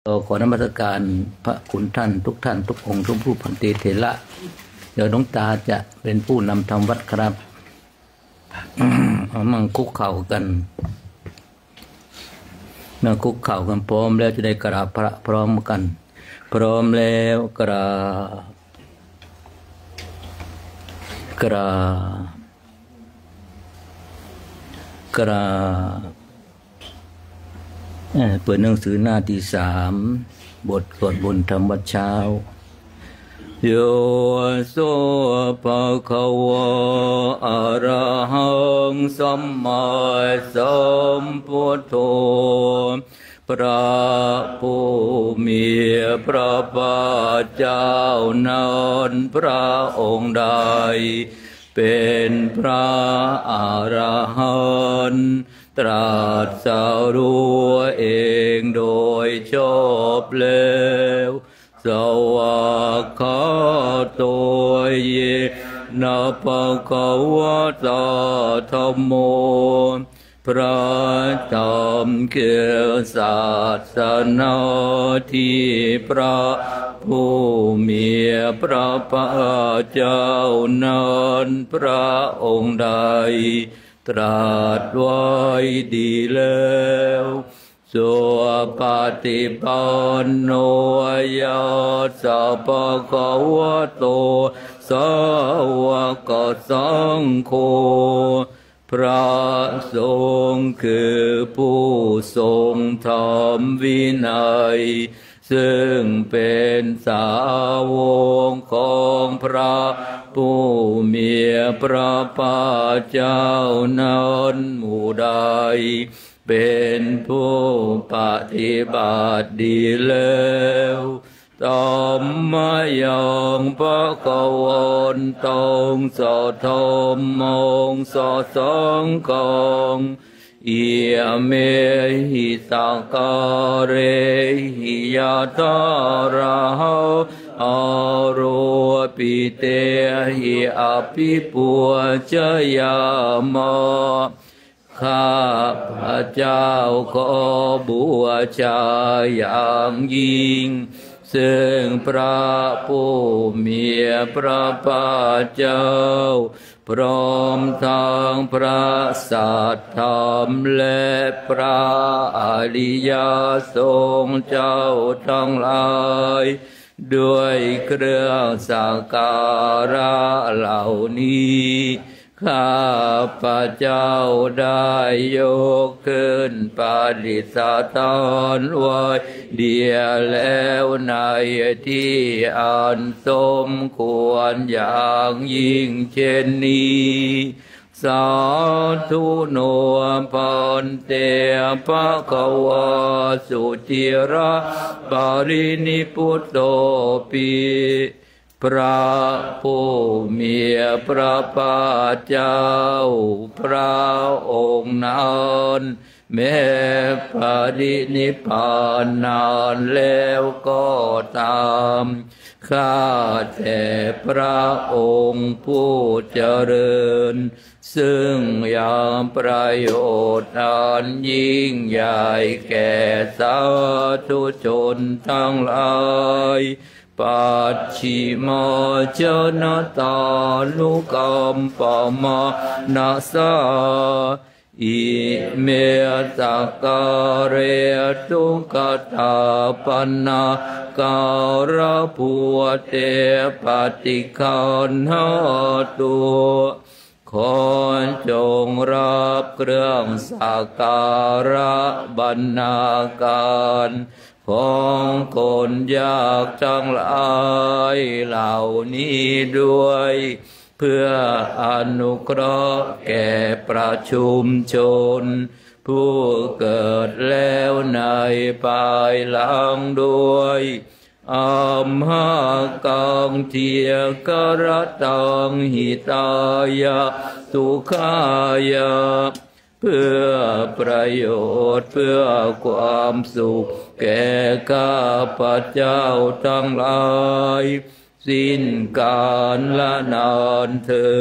ขอนมัสการพระคุณท่านทุกท่านทุกองค์ทุกผู้พันเตเถระเดี๋ยวหลวงตาจะเป็นผู้นำทำวัดครับมั่งคุกเข่ากันนั่งคุกเข่ากันพร้อมแล้วจะได้กราบพระพร้อมกันพร้อมแล้วกราบเปิดหนังสือหน้าที่3บทสวดบนธรรมวัดเช้าโยโสภะคะวะอะระหังสัมมาสัมพุทโธพระผู้มีพระภาคเจ้านั้นพระองค์ใดเป็นพระอรหันต์ตรัสรู้เองโดยชอบแล้วสวากขาโตเยนะภะคะวะตาธัมโมพระธรรมคือศาสนาที่พระผู้มีพระภาคเจ้านั้นพระองค์ใดตรัสไว้ดีแล้วสุปฏิปันโนยัสสะภะคะวะโตสาวกสังโฆพระสงฆ์คือผู้ทรงธรรมวินัยซึ่งเป็นสาวกของพระผู้มีพระภาคเจ้านั้นหมู่ใดเป็นผู้ปฏิบัติดีแล้วธัมมยังภะคะวันตังสัทธัมมังสัทธังฆังอิเมหิสังฆาเรหิยะทาระหะอาโรปิเตหิอภิปุจยามะข้าพระเจ้าขอบูชาอย่างยิ่งซึ่งพระผู้มีพระภาคเจ้าพร้อมทั้งพระสัทธรรมและพระอริยสงฆ์เจ้าทั้งหลายด้วยเครื่องสักการะเหล่านี้ข้าพระเจ้าได้ยกขึ้นปฏิสถานไว้เดียวแล้วในที่อันสมควรอย่างยิ่งเช่นนี้สาธุโนพันเตภะคะวะสุจิระปรินิพุตโตปิพระผู้มีพระภาคเจ้าพระองค์นั้นแม้ปรินิพพานนานแล้วก็ตามข้าแต่พระองค์ผู้เจริญซึ่งยังประโยชน์อันยิ่งใหญ่แก่สาธุชนทั้งหลายปัจฉิมชนตานุกัมปมานาสาอิเมตกะเรตุกตาปันนาการภูเตปฏิคันหาตุขอจงรับเครื่องสักการะบรรณาการของคนยากทั้งหลายเหล่านี้ด้วยเพื่ออนุเคราะห์แก่ประชุมชนผู้เกิดแล้วในภายหลังด้วยอัมหากังเทียกรตังหิตายะสุขายะเพื่อประโยชน์เพื่อความสุขแก่ข้าพเจ้าทั้งหลายสิ้นกาลละนานเทอ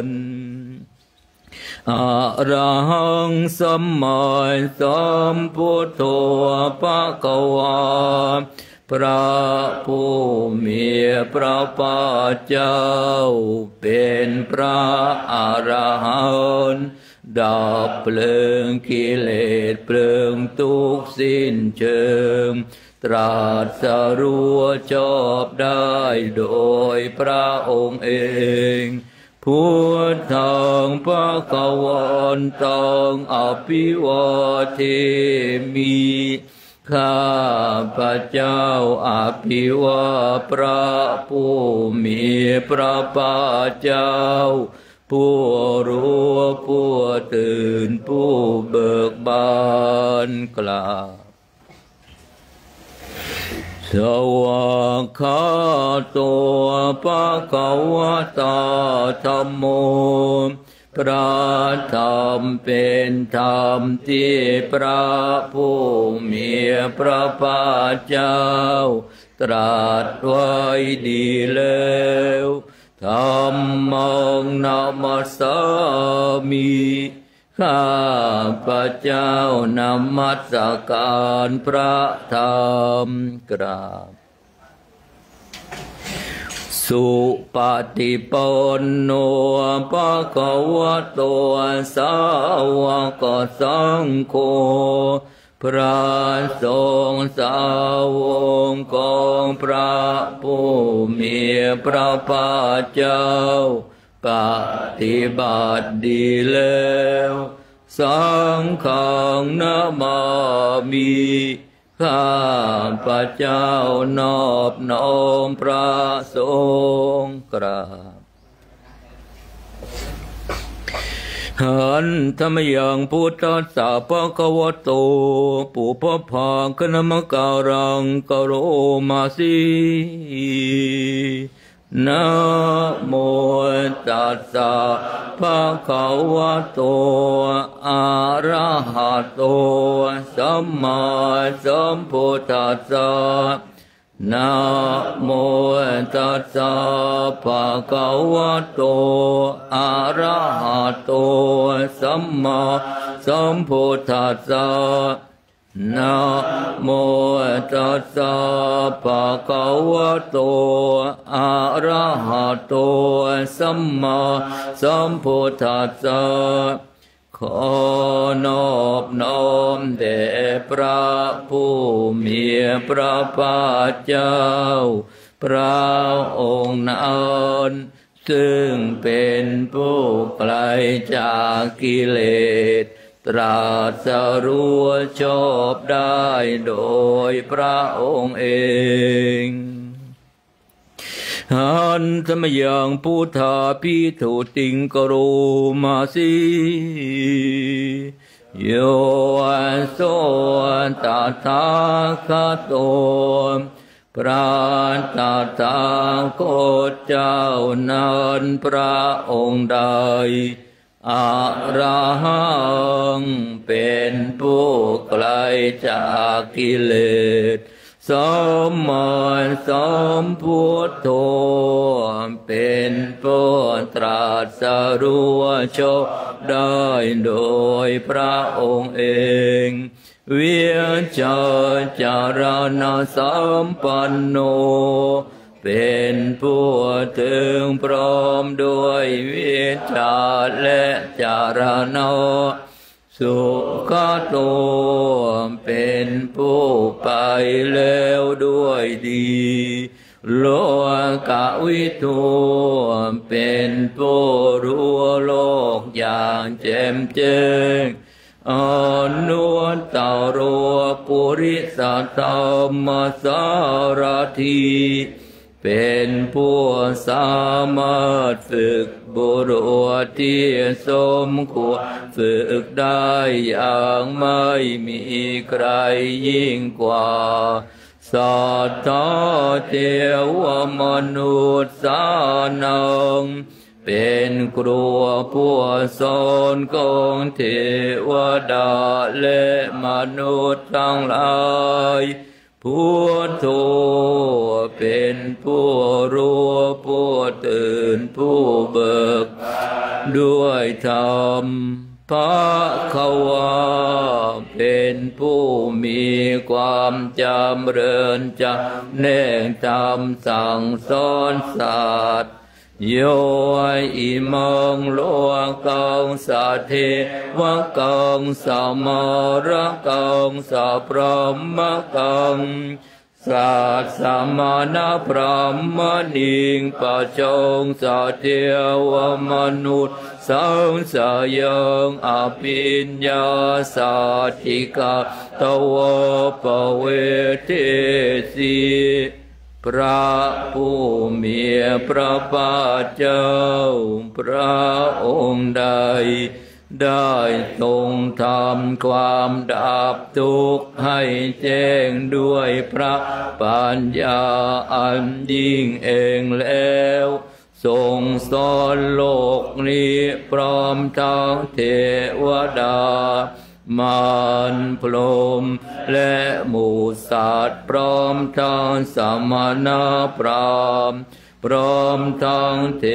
ญ อะระหังสัมมาสัมพุทโธภะคะวาพระผู้มีพระภาคเจ้าเป็นพระอรหันต์ดับเพลิงกิเลสเพลิงทุกข์สิ้นเชิงตรัสรู้ชอบได้โดยพระองค์เองพุทธังภวันตังอภิวาเทมิข้าพระเจ้าอภิวาพระผู้มีพระภาคเจ้าผู้รู้ผู้ตื่นผู้เบิกบานกล่าวสวากขาโตภะคะวะตาธัมโมพระธรรมเป็นธรรมที่พระผู้มีพระภาคเจ้าตรัสไว้ดีแล้วธัมมังนามัสสามิข้าพระเจ้านมัสการพระธรรมกราบสุปฏิปันโนภะคะวะโตสาวกสังโฆพระสงฆ์สาวกของพระผู้มีพระภาคเจ้าปฏิบัติดีแล้วสังฆังนะมามิข้าพระเจ้านอบน้อมพระสงฆ์กราบหันธรรมยังพุทธัสสะภะคะวะโตปุพพาคณมการังกโรมาสินะโมตัสสะภะคะวะโตอะระหะโตสัมมาสัมพุทธัสสะนะโมตัสสะภะคะวะโตอะระหะโตสัมมาสัมพุทธัสสะนะโมตัสสะภะคะวะโตอะระหะโตสัมมาสัมพุทธัสสะขอนอบน้อมแด่พระผู้มีพระภาคเจ้าพระองค์นั้นซึ่งเป็นผู้ไกลจากกิเลสตรัสรู้ชอบได้โดยพระองค์เองหันธรรมยังพุทธาภิทุติงกโรมาสิโยโสตัสสะคาโตพระตถาคตเจ้านั้นพระองค์ใดอะระหังเป็นผู้ไกลจากกิเลสสัมมาสัมพุทโธเป็นผู้ตรัสรู้ชอบได้โดยพระองค์เองวิชาจารณะสัมปันโนเป็นผู้ถึงพร้อมด้วยวิชาและจารณะสุขโตเป็นผู้ไปแล้วด้วยดีโลกวิทูเป็นผู้รู้โลกอย่างแจ่มแจ้งอนุตตโรปุริสธรรมสารถีเป็นผู้สามารถฝึกบุรุษที่สมควรฝึกได้อย่างไม่มีใครยิ่งกว่าสัทธาเทวมนุษย์สานังเป็นครูผู้สอนของเทวดาและมนุษย์ทั้งหลาย พุทโธเป็นผู้รู้ผู้ตื่นผู้เบิกด้วยธรรมภควาเป็นผู้มีความจำเริญจำแนกธรรมสั่งสอนสัตว์โยอิมังโลกังสัทเทวกังสัมมารกังสัพพมกังสัตสัมมานาพรหมนิงปัจจงสัตเทวมนุษย์สังสยังอภิญญาสัตถิกาตวปเวเทสีพระผู้มีพระภาคเจ้าพระองค์ใดได้ทรงทำความดับทุกข์ให้แจ้งด้วยพระปัญญาอันยิ่งเองแล้วทรงสอนโลกนี้พร้อมทั้งเทวดามารพรหมและหมู่สัตว์พร้อมทั้งสมณพราหมณ์พร้อมทั้งเท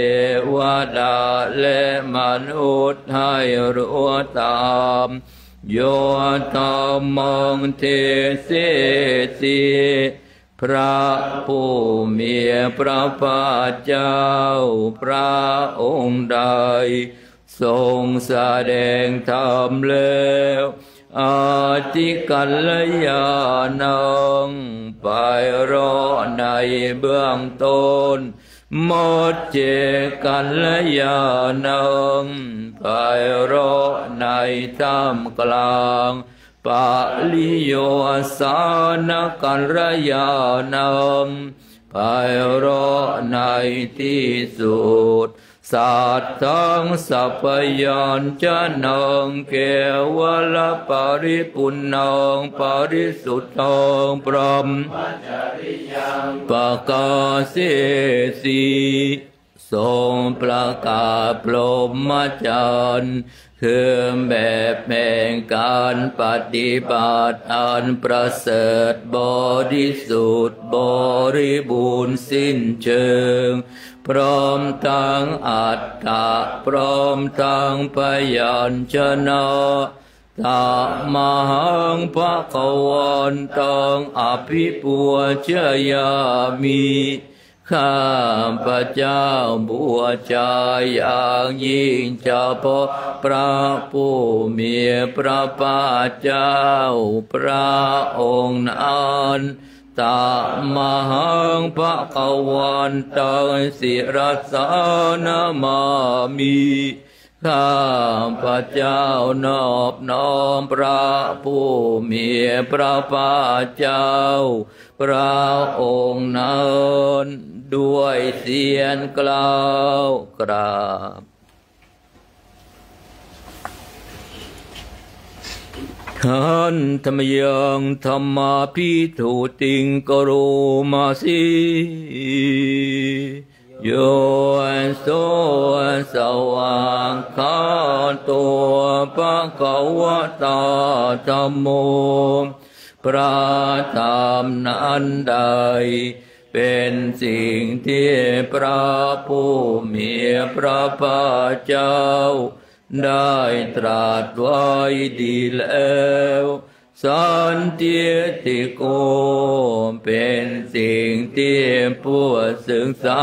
วดาและมนุษย์ให้รู้ตามโยธรรมังเทเสสีพระผู้มีพระภาคเจ้าพระองค์ใดทรงแสดงธรรมแล้วอาทิกัลยาณังไปรอในเบื้องต้นหมดเจกัลยาณังไปรอในท่ามกลางปาลิโยสานกัลยาณังไปรอในที่สุดสัตว์ทั้งสัพพยัญชนะเกวลปริปุณณังปริสุทธังพรหมปกาเสสีทรงประกาศพรหมจรรย์คือแบบแห่งการปฏิบัติอันประเสริฐบริสุทธิ์บริบูรณ์สิ้นเชิงพร้อมทั้งอัตตะพร้อมทั้งพยัญชนะตามหังภวันตังอภิปูชยามิข้าพระเจ้าบูชาอย่างยิ่งเฉพาะพระผู้มีพระภาคเจ้าพระองค์นั้นตามหังภวันตังศิรสานามามิข้าพระเจ้านอบน้อมพระผู้มีพระภาคเจ้าพระองค์นั้นด้วยเสียงกล่าวกราบขันธรรมยังธรรมาภิทุติงกโรมาสิโยโสสวากขาโตภควตาธัมโมพระธรรมนั้นใดเป็นสิ่งที่พระผู้มีพระภาคเจ้าได้ตรัสไว้ดีแล้วสันติติโกเป็นสิ่งที่ผู้ศึกษา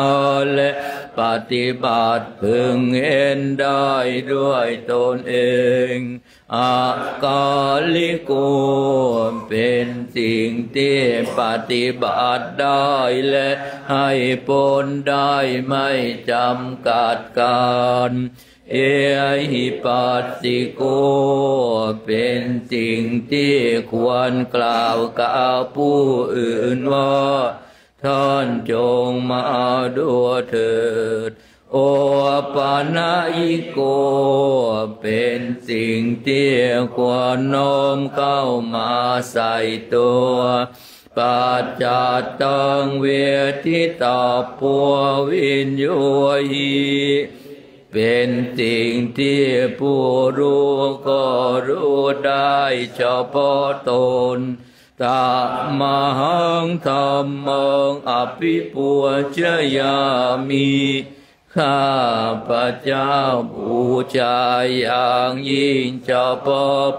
และปฏิบัติพึงเห็นได้ด้วยตนเองอากาลิโกเป็นสิ่งที่ปฏิบัติได้และให้ผลได้ไม่จำกัดการเอหิปัสสิโกเป็นสิ่งที่ควรกล่าวกับผู้อื่นว่าท่านจงมาดูเถิดโอปานาอิโกเป็นสิ่งที่ควรน้อมเข้ามาใส่ตัวปัจจัตตังเวทิตาปัววินโยหิเป็นสิ่งที่ผู้รู้ก็รู้ได้เฉพาะตน ตมหังธัมมังอภิปูชยามิข้าพระเจ้าบูชาอย่างยิ่งเจ้า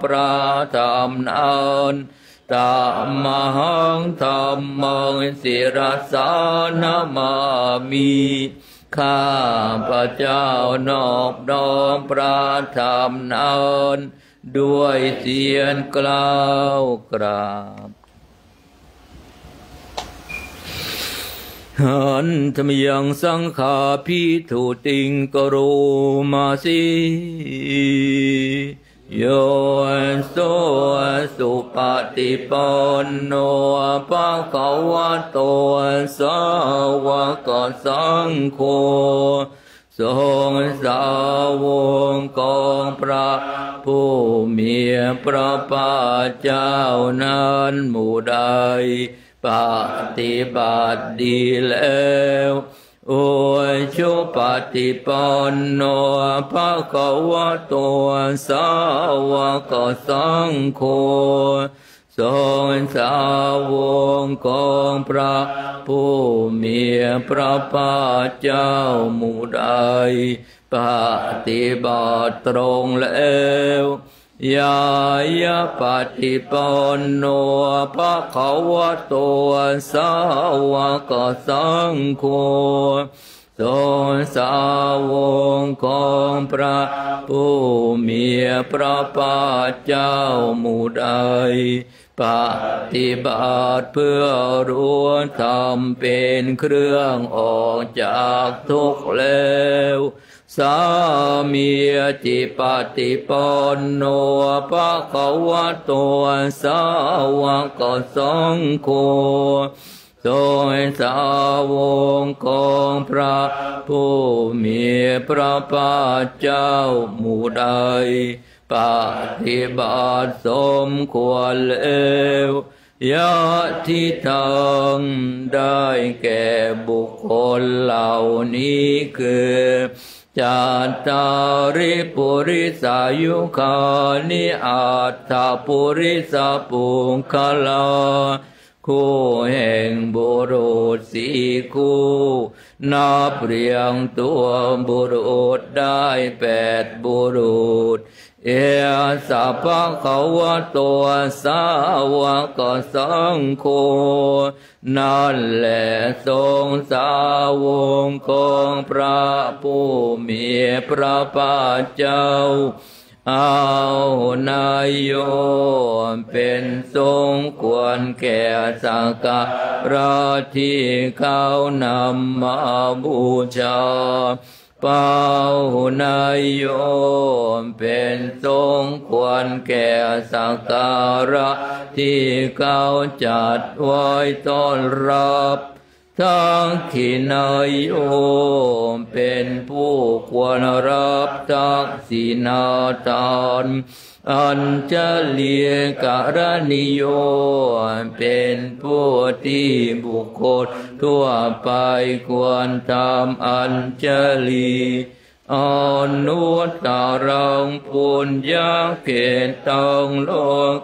พระธรรมนั้นตมหังธัมมังศิรสานามามิข้าพระเจ้านอบน้อมพระธรรมนั้นด้วยเสียงกล่าวกราบหันธรรมยังสังฆาภิทุติงกโรมาสิโยโสสุปฏิปันโนภะคะวะโตสาวกสังโฆทรงสาวกของพระผู้มีพระภาคเจ้านั้นหมู่ใดปฏิบัติดีแล้วโอชุปฏิปันโนภะคะวะโตสาวกสังโฆทรงสาวกของพระผู้มีพระภาคเจ้าหมู่ใดปฏิบัติตรงแล้วยายะปฏิปันโนภะคะวะโตสาวกสังโฆทรงสาวกของพระผู้มีพระภาคเจ้าหมู่ใดปฏิบัติเพื่อรู้ธรรมเป็นเครื่องออกจากทุกข์แล้วสามีจิปฏิปันโนภะคะวะโตสาวกสังโฆทรงสาวกของพระผู้มีพระภาคเจ้าหมู่ใดปฏิบัติสมควรแล้วยะทิทังได้แก่บุคคลเหล่านี้คือจัตตาริปุริสายุคานิอัตถปุริสปุงคลาคู่แห่งบุรุษสี่คู่นับเรียงตัวบุรุษได้8บุรุษเอสัพพะคะวะโตสาวกสังโฆนั่นแหละทรงสาวกของพระผู้มีพระภาคเจ้าเอานายโยเป็นทรงควรแก่สักการะที่เขานำมาบูชาเป้านายโยเป็นทรงควรแก่สักการะที่เขาจัดไว้ต้อนรับทั้งขีนายโยเป็นผู้ควรรับทักษิณาทานอัญชลีกรณิโยเป็นผู้ที่บุคคลทั่วไปควรทำอัญชลีอนุตตรังปุญญเขตังโล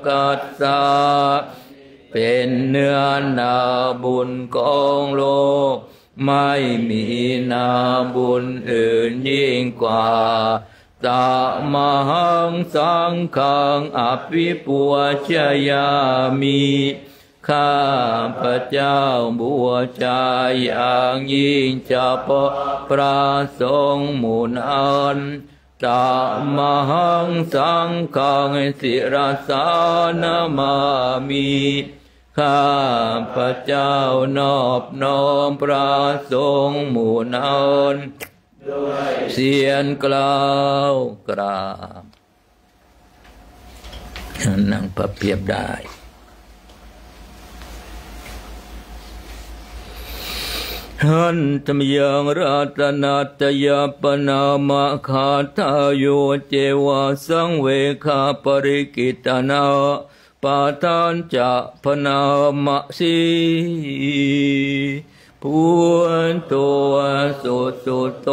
กัสสะเป็นเนื้อนาบุญของโลกไม่มีนาบุญอื่นยิ่งกว่าตมหังสังฆังอภิปูชยามิข้าพระเจ้าบูชาอย่างยิ่งเฉพาะพระสงฆ์หมู่นั้นตมหังสังฆังศิรสานามามิข้าพระเจ้านอบน้อมพระสงฆ์หมู่นั้นเสียงกล่าวกราบนั่งพับเพียบได้หันธรรมยังรัตนัตยปนามะคาทาโยเจวะสังเวคาปริกิตนาปาทานจะพนามะสีพุทโธสุสุโต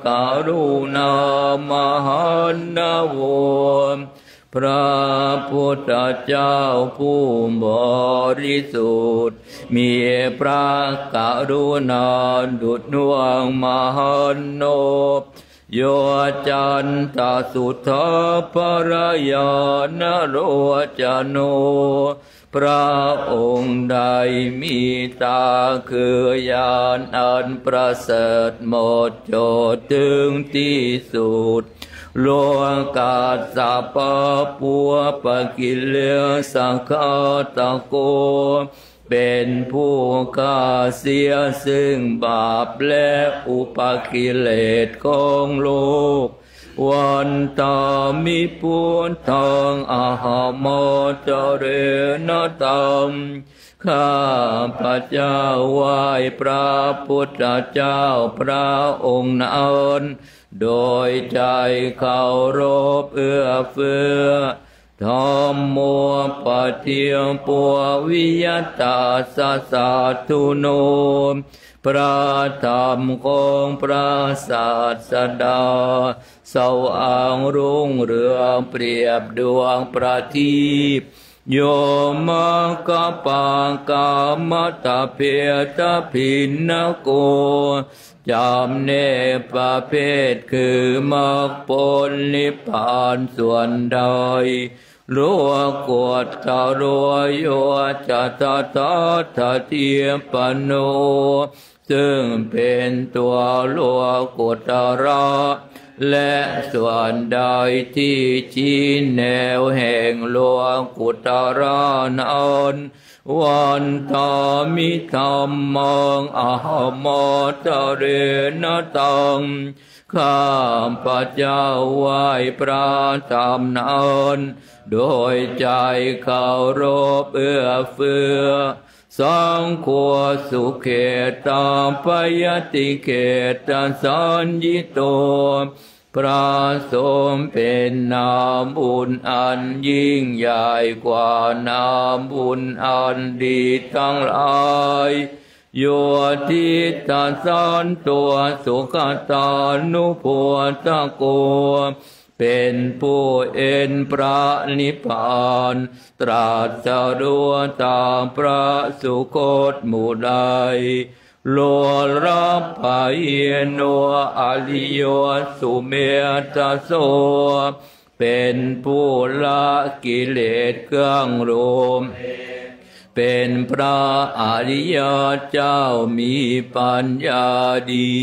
การุณามหันนโวพ พระพุทธเจ้าผู้บริสุทธิ์มีพระกรุณาดุจดวงมหันโนโยจันตสุทธภรยานโรจโนพระองค์ใดมีตาคือญาณอันประเสริฐหมดจดถึงที่สุดโลกาสัพพปัวปกิเลสขตะโกเป็นผู้ฆ่าเสียซึ่งบาปและอุปกิเลสของโลกวันตามิพุทธังอะหัมโมจเรณตัมข้าพระเจ้าไหว้พระพุทธเจ้าพระองค์นั้นโดยใจเคารพเอื้อเฟื้อธัมโมปเทียมปัววิยตาสสะทุโนพระธรรมของพระศาสดาสว่างรุ่งเรืองเปรียบดวงประทีปโยมกปังกามตะเพตะพินนโกจำเนประเภทคือมรรคผลนิพพานส่วนใดรัวกวดตะรัวโยจะตะตะทะเทียปโนซึ่งเป็นตัวรัวกวดตะระและส่วนใดที่ชี้แนวแห่งโลกุตระนั้นวันตามิธรรมังอะหัมโมจเรณตังข้าพระเจ้าไหว้พระธรรมนั้นโดยใจเคารพเอื้อเฟื้อสังโฆสุเขตาปยติเขตสัญญิโตพระสงฆ์เป็นนามบุญอันยิ่งใหญ่กว่านามบุญอันดีทั้งหลายโยทิตาสันตัวสุขตานุโพธโกเป็นผู้เอ็นพระนิพพานตรัสรู้ตามพระสุคตหมู่ใดโลรับภายโนอริโยสุเมตโสเป็นผู้ละกิเลสเครื่องรวมเป็นพระอริยเจ้ามีปัญญาดี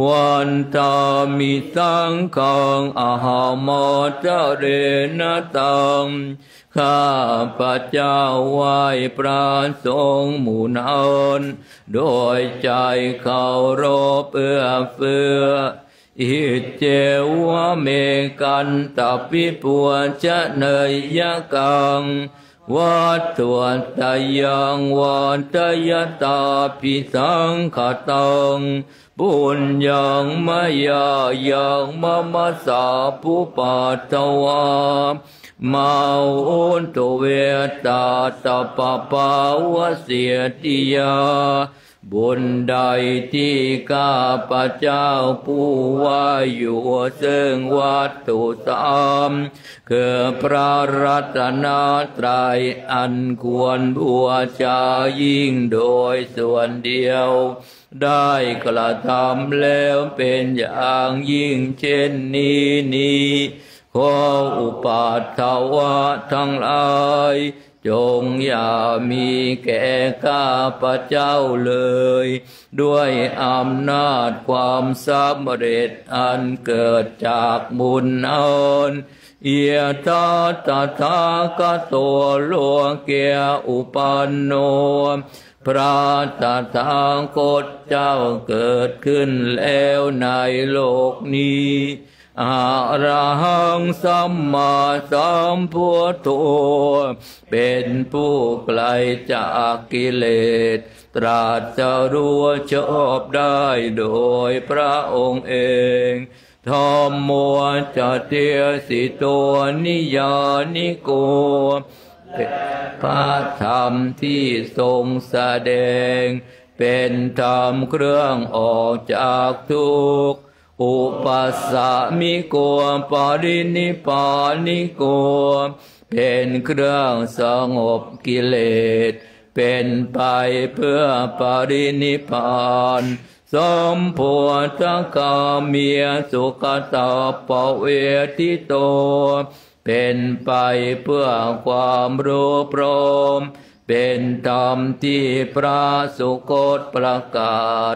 วันตามิสังฆังอะหัมโมจเรณตังข้าพระเจ้าไหว้พระสงฆ์หมู่นั้นโดยใจเคารพเอื้อเฟื้ออิเจวะเมกันตปิปัวจะเนยยกังวัตถุตยังวันตยตาปิสังขตังบุญยังมายายังมะมะสาภูปัตตวามาอุนตุเวตาตปะปาวะเสียติยาบุญใดที่ข้าพระเจ้าผู้ว่าอยู่ซึ่งวัตถุสามคือพระรัตนตรัยอันควรบูชายิ่งโดยส่วนเดียวได้กระทำแล้วเป็นอย่างยิ่งเช่นนี้ขออุปัฏฐวะทั้งหลายจงอย่ามีแก่ข้าพระเจ้าเลยด้วยอำนาจความสำเร็จอันเกิดจากบุญนั้นเอียตตถาคโตโลเกอุปันโนพระตถาคตเจ้าเกิดขึ้นแล้วในโลกนี้อะระหังสัมมาสัมพุทโธเป็นผู้ไกลจากกิเลสตรัสรู้ชอบได้โดยพระองค์เองธัมโมจะเทสิโตนิยานิโกพระธรรมที่ทรงแสดงเป็นธรรมเครื่องออกจากทุกข์ อุปัสสมิโกปรินิพพานิโกเป็นเครื่องสงบกิเลสเป็นไปเพื่อปรินิพพานสมโพธคามีสุขตาปเวทิโตเป็นไปเพื่อความรู้พร้อมเป็นธรรมที่พระสุคตประกาศ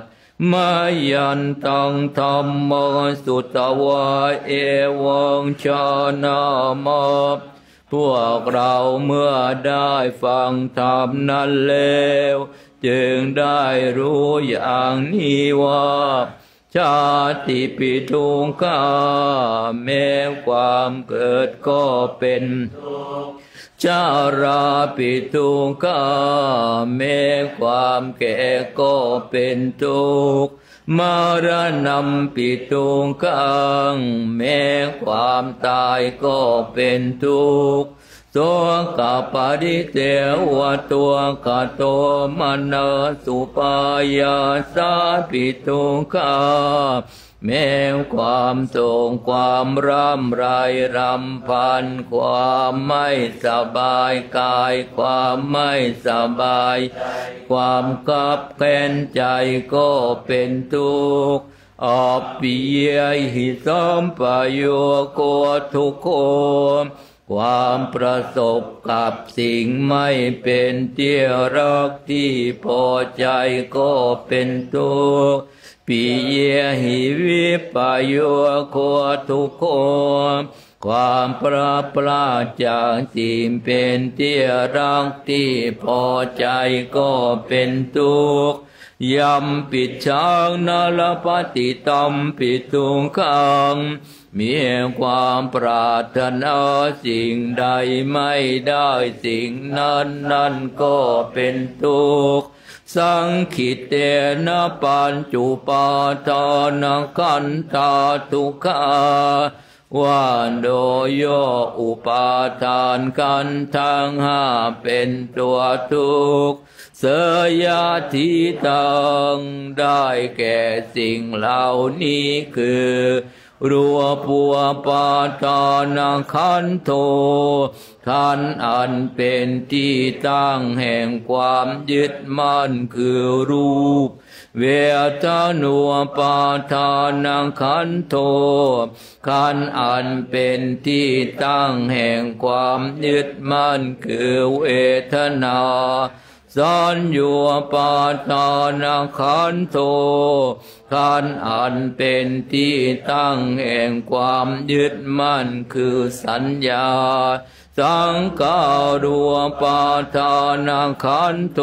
มายันตังธรรมสุตวะเอวังชานามะพวกเราเมื่อได้ฟังธรรมนั้นแล้วจึงได้รู้อย่างนี้ว่าชาติปิทุกขาแม้ความเกิดก็เป็นชาราปิทุกขาแม้ความแก่ก็เป็นทุกข์มรณะปิทุกขังแม้ความตายก็เป็นทุกข์โสกปริเทวตัวกโตมนสุปายาสาปิทุกขาแม้ความโศกความร่ำไรรำพันความไม่สบายกายความไม่สบายความคับแค้นใจก็เป็นทุกข์อปิยหิสัมปโยโกทุกโขความประสบกับสิ่งไม่เป็นที่รักที่พอใจก็เป็นทุกข์ปิเยหิวิปโยโคทุกโขความปราปราจากสิ่งเป็นที่รักที่พอใจก็เป็นทุกข์ยัมปิชังนาลปฏิตัมปิทุกขังมีความปรารถนาสิ่งใดไม่ได้สิ่งนั้นก็เป็นทุกข์สังขิเตนะปัญจุปาทานขันธาทุกขาว่าโดยย่ออุปาทานกันทั้งห้าเป็นตัวทุกข์เสยทิตังได้แก่สิ่งเหล่านี้คือรัวปัวปาทานขันโธขันธ์อันเป็นที่ตั้งแห่งความยึดมั่นคือรูปเวทนาปาทานขันโธขันธ์อันเป็นที่ตั้งแห่งความยึดมั่นคือเวทนาสัญญาปาทานขันโธขันธ์อันเป็นที่ตั้งแห่งความยึดมั่นคือสัญญาสังขารุปาทานขันโธ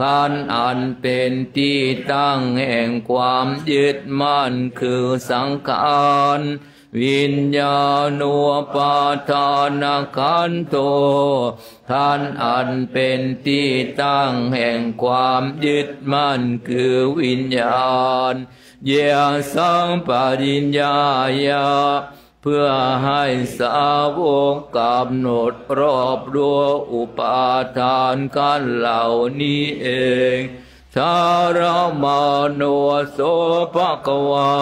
ขันธ์อันเป็นที่ตั้งแห่งความยึดมั่นคือสังขารวิญญาณัวปาทานขันโธขันธ์อันเป็นที่ตั้งแห่งความยึดมั่นคือวิญญาณเยสังปริญญายาเพื่อให้สาวกกำหนดรอบรั้วอุปาทานกันเหล่านี้เองชารมาโนโสภควา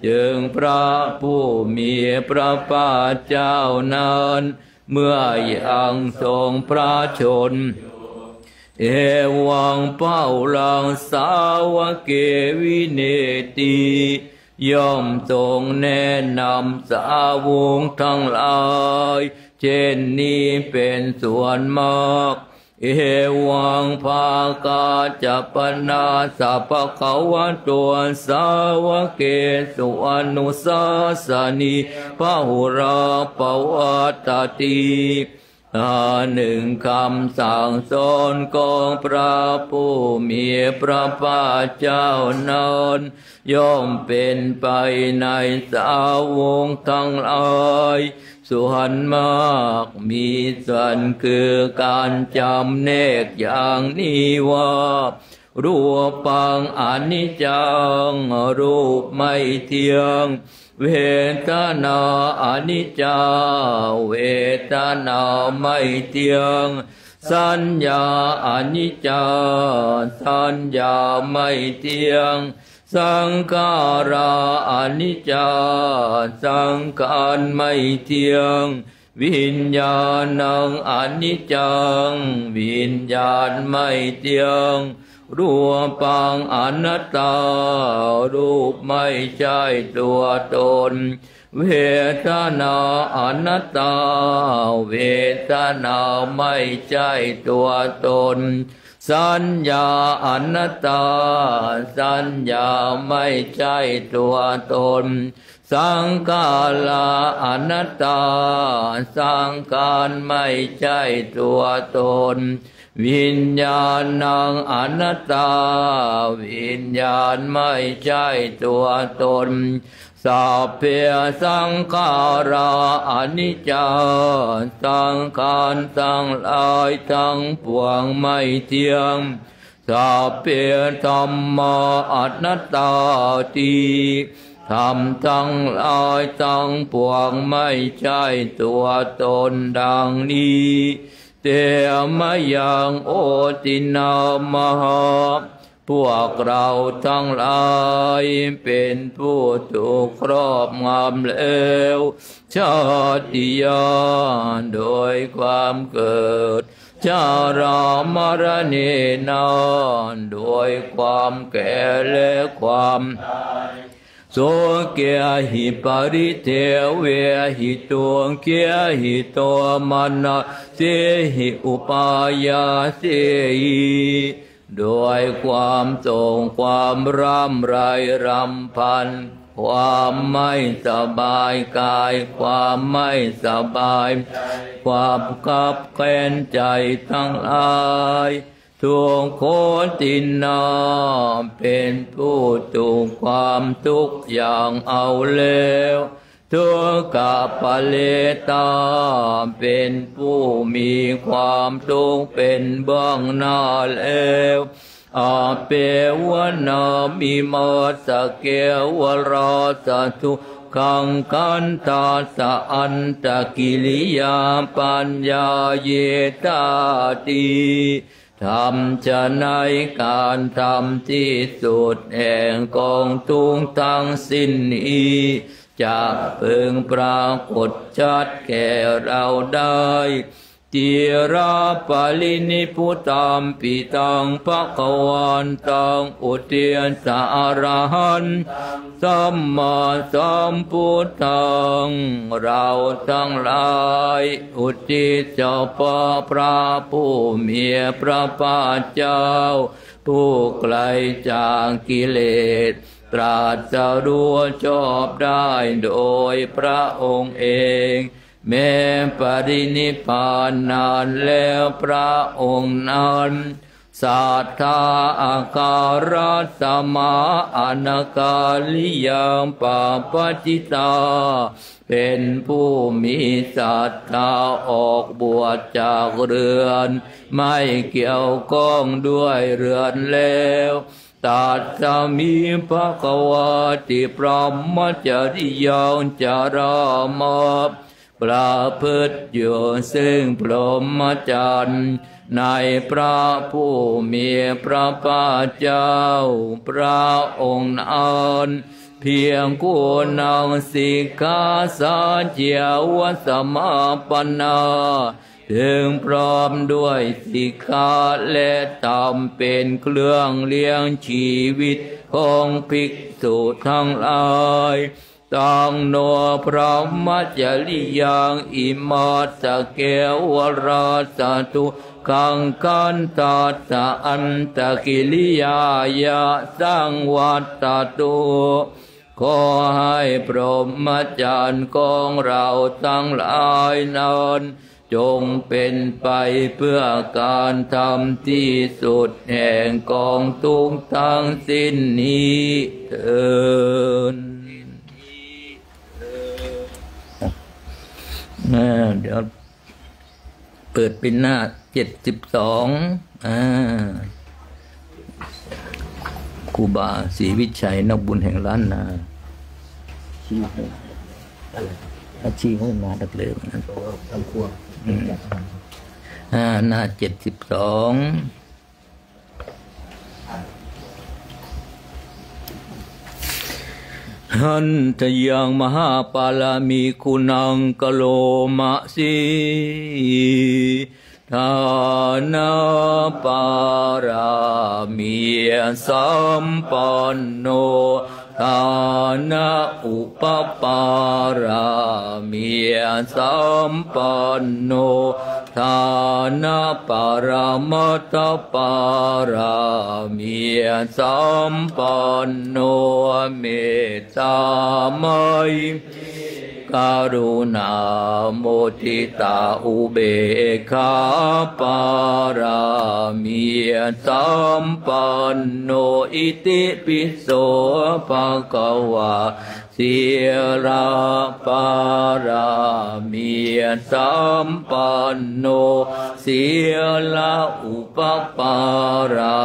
จึงพระผู้มีพระภาคเจ้านั้นเมื่อยังทรงพระชนเอวังเป้าลังสาวเกวิเนติย่อมทรงแนะนำสาวกทั้งหลายเช่นนี้เป็นส่วนมากเอวังภากาจัปนาสัพพะวะตัวสาวเกสุอนุสาสนีพหุราปวัตติหนึ่งคำสั่งสอนของพระผู้มีพระภาคเจ้านั้นย่อมเป็นไปในสาวกทั้งหลายส่วนมากมีส่วนคือการจำแนกอย่างนี้ว่ารูปังอนิจจังรูปไม่เที่ยงเวทนาอนิจจาเวทนาไม่เที่ยงสัญญาอนิจจาสัญญาไม่เที่ยง สังขาราอนิจจาสังขารไม่เที่ยงวิญญาณังอนิจจังวิญญาณไม่เที่ยงรูปังอนัตตารูปไม่ใช่ตัวตนเวทนาอนัตตาเวทนาไม่ใช่ตัวตนสัญญาอนัตตาสัญญาไม่ใช่ตัวตนสังขารอนัตตาสังขารไม่ใช่ตัวตนวิญญาณังอนัตตาวิญญาณไม่ใช่ตัวตนสัพเพสังขาราอนิจจาสังขารทั้งหลายทั้งปวงไม่เที่ยงสัพเพธัมมาอนัตตาติธรรมทั้งหลายทั้งปวงไม่ใช่ตัวตนดังนี้เตมะยังโอตินามหาพวกเราทั้งหลายเป็นผู้ถูกครอบงำแล้วชาติยานโดยความเกิดชารามรณะนานโดยความแก่และความโสเกหิปริเทเวหิตัวเกหิตัวมนะเสหิอุปายาเสหิโดยความทรงความร่ำไรรำพันความไม่สบายกายความไม่สบายความคับแค้นใจทั้งหลายทุกคนตินนาเป็นผู้ถูกความทุกข์อย่างเอาแล้วทุกขปเลตาเป็นผู้มีความทุกข์เป็นเบื้องหน้าแล้วอาเปวนามิมาสเกวราสทุขังกันตาสะอันตะกิริยาปัญญาเยตาติทำจะในการทำที่สุดแห่งกองทุกข์ทั้งสิ้นนี้จะพึงปรากฏชัดแก่เราได้ติราปาลินิพุตามปิตังภควานตังอุเทนสารหันสัมมาสัมพุทธังเราทั้งหลายอุทิศเจ้าพระผู้มีพระภาคเจ้าผู้ไกลจากกิเลสตรัสรู้ชอบได้โดยพระองค์เองแม้ปรินิพพานนานแล้วพระองค์นั้นสัทธาอาการัสสมาอนาคาลิยังปาปจิตาเป็นผู้มีศรัทธาออกบวชจากเรือนไม่เกี่ยวข้องด้วยเรือนแล้วตัสสมิภะคะวะติพรหมจริยังจารามะประพฤติอยู่ซึ่งพรหมจรรย์ในพระผู้มีพระภาคเจ้าพระองค์นั้นเพียงผู้นำสิกขาสัจเจวสมาปนาถึงพร้อมด้วยสิกขาและธรรมเป็นเครื่องเลี้ยงชีวิตของภิกษุทั้งหลายตังโนพระมัจจริยังอิมาสเกวราสตุขังกันตาสะอันตะกิริยายะสังวัตตตุขอให้พรหมจรรย์ของเราทั้งหลายนั้นจงเป็นไปเพื่อการทำที่สุดแห่งกองทุกข์ทั้งสิ้นนี้เถิดเดี๋ยวเปิดเป็นหน้า72ครูบาศรีวิชัยนักบุญแห่งล้านนาอาชีพเขามาดักเร็วนะทำครัวหน้า72 หันทยังมหาปาลามีคุณังกโลมะสีทานาปารามีสัมปันโนทานะอุปปารามีสัมปันโนทานะปารมัตถปารามีสัมปันโนเมตตามัยกรุณาโมทิตาอุเบกขาปารามีสัมปันโนอิติปิโสภะคะวะสีราปารามีสัมปันโนสีลาอุปปารา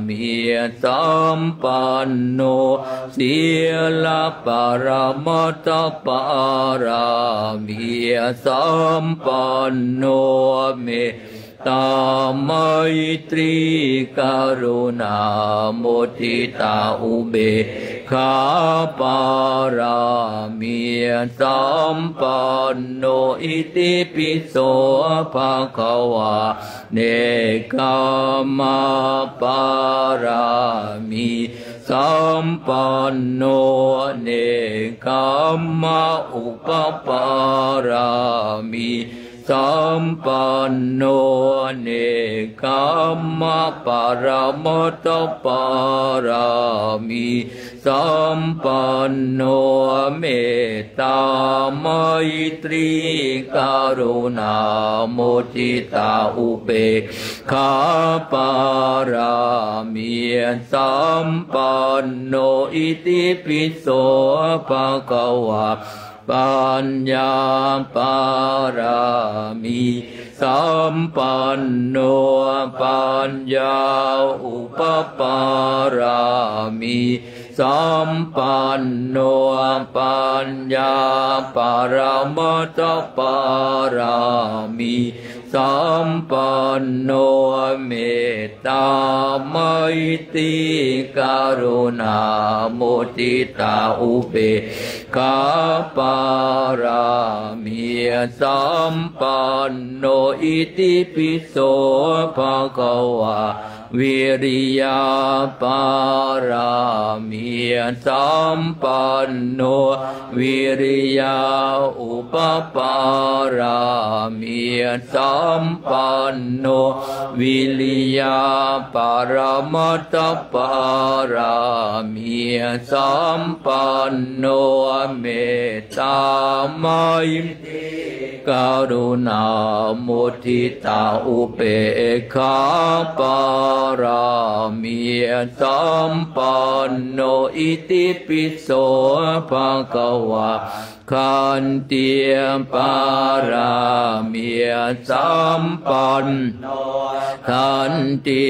มีสัมปันโนสีลาปารมัตถปารามีสัมปันโนเมตตาไมตรีกรุณาโมทิตาอุเบกขาปารามีสัมปันโนอิติปิโสภะคะวะเนกามาปารามีสัมปันโนเนกามาอุปปารามีสัมปันโนเนกามะปารมัตถปารามีสัมปันโนเมตตาไมตรีกรุณาโมทิตาอุเบกขาปารามีสัมปันโนอิติปิโสภะคะวะปัญญาปารามีสัมปันโนปัญญาอุปปารามีสัมปันโนปัญญาปารมัตถปารามีสัมปันโนเมตตาไมตรีกรุณาโมทิตาอุเบกขาปารามีสัมปันโนอิติปิโสภะคะวะวิริยาปารามีสัมปันโนวิริยาอุปปารามีสัมปันโนวิริยาปารมัตถปารามีสัมปันโนเมตตาไมตรีกรุณาโมทิตาอุเบกขาปารามีสัมปันโนอิติปิโสภะคะวะขันติปารามีสัมปันโนขันติ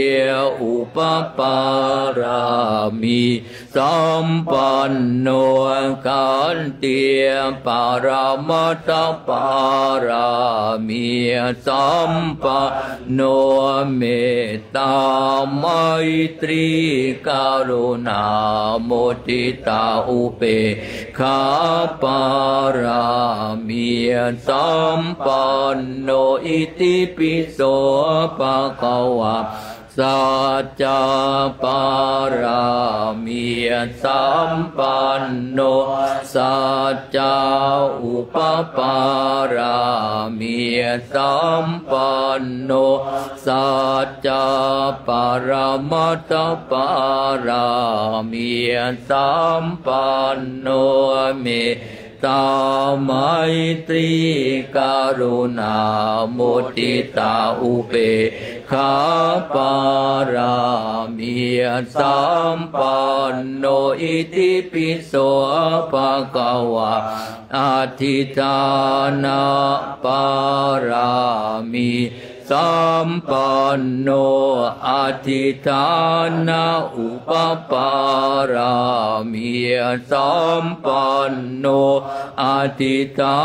อุปปารามีสัมปันโนขันติปารามัตถปารามีสัมปันโนเมตตาไมตรีกรุณาโมทิตาอุเบกขาปารามีสัมปันโนอิติปิโสภะคะวะสัจจปารามีสัมปันโนสัจจอุปปารามีสัมปันโนสัจจปารมัตถปารามีสัมปันโนเมตตาไมตรีกรุณาโมทิตาอุเบกขาปารามีสัมปันโนอิติปิโสภะคะวะอธิฐานะปารามีสัมปันโนอธิฐานะอุปปารามีสัมปันโนอธิฐา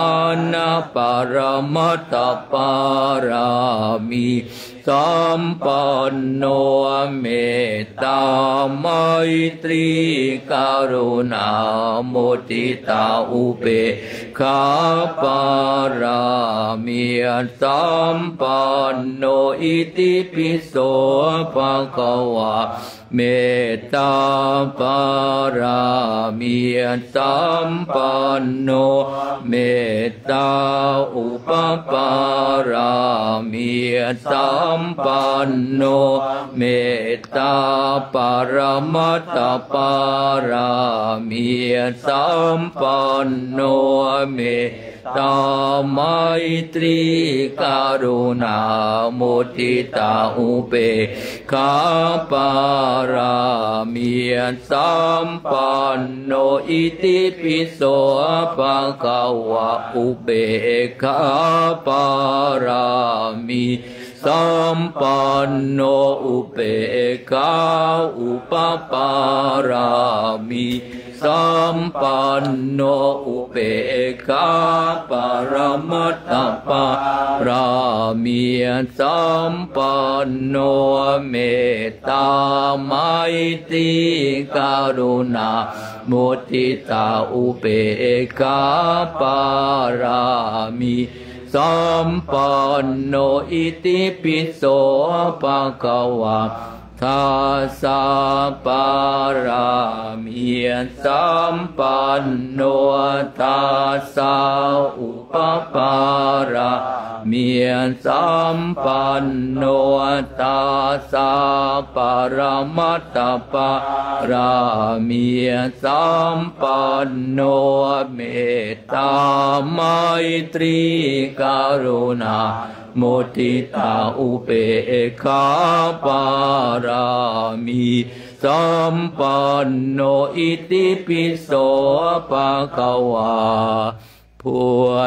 นะปรมัตถปารามี สัมปันโนเมตตาไมตรีกรุณามุทิตาอุเบกขาปารามิสัมปันโนอิติปิโสภะคะวะเมตตาปารามิสัมปันโนเมตตาอุปปารามิสัมปันโนเมตตาปรมัตถปารามิสัมปันโนเมตตาไมตรีกรุณามุทิตาอุเบกขาปารามิสัมปันโนอิติปิโสภะคะวะอุเบกขาปารามิสัมปันโนอุเบกขาอุปปารามิสัมปันโนอุเบกขาปรมัตถปารามิสัมปันโนเมตตาไมตรีกรุณามุทิตาอุเบกขาปารามิสัมปันโนอิติปิโสภะคะวะทัสสะปารามิสัมปันโนทัสสะอุปปารามิสัมปันโนทัสสะปรมัตถปารามิสัมปันโนเมตตาไมตรีกรุณามุทิตาอุเบกขาปารามิสัมปันโนอิติปิโสภะคะวะพุ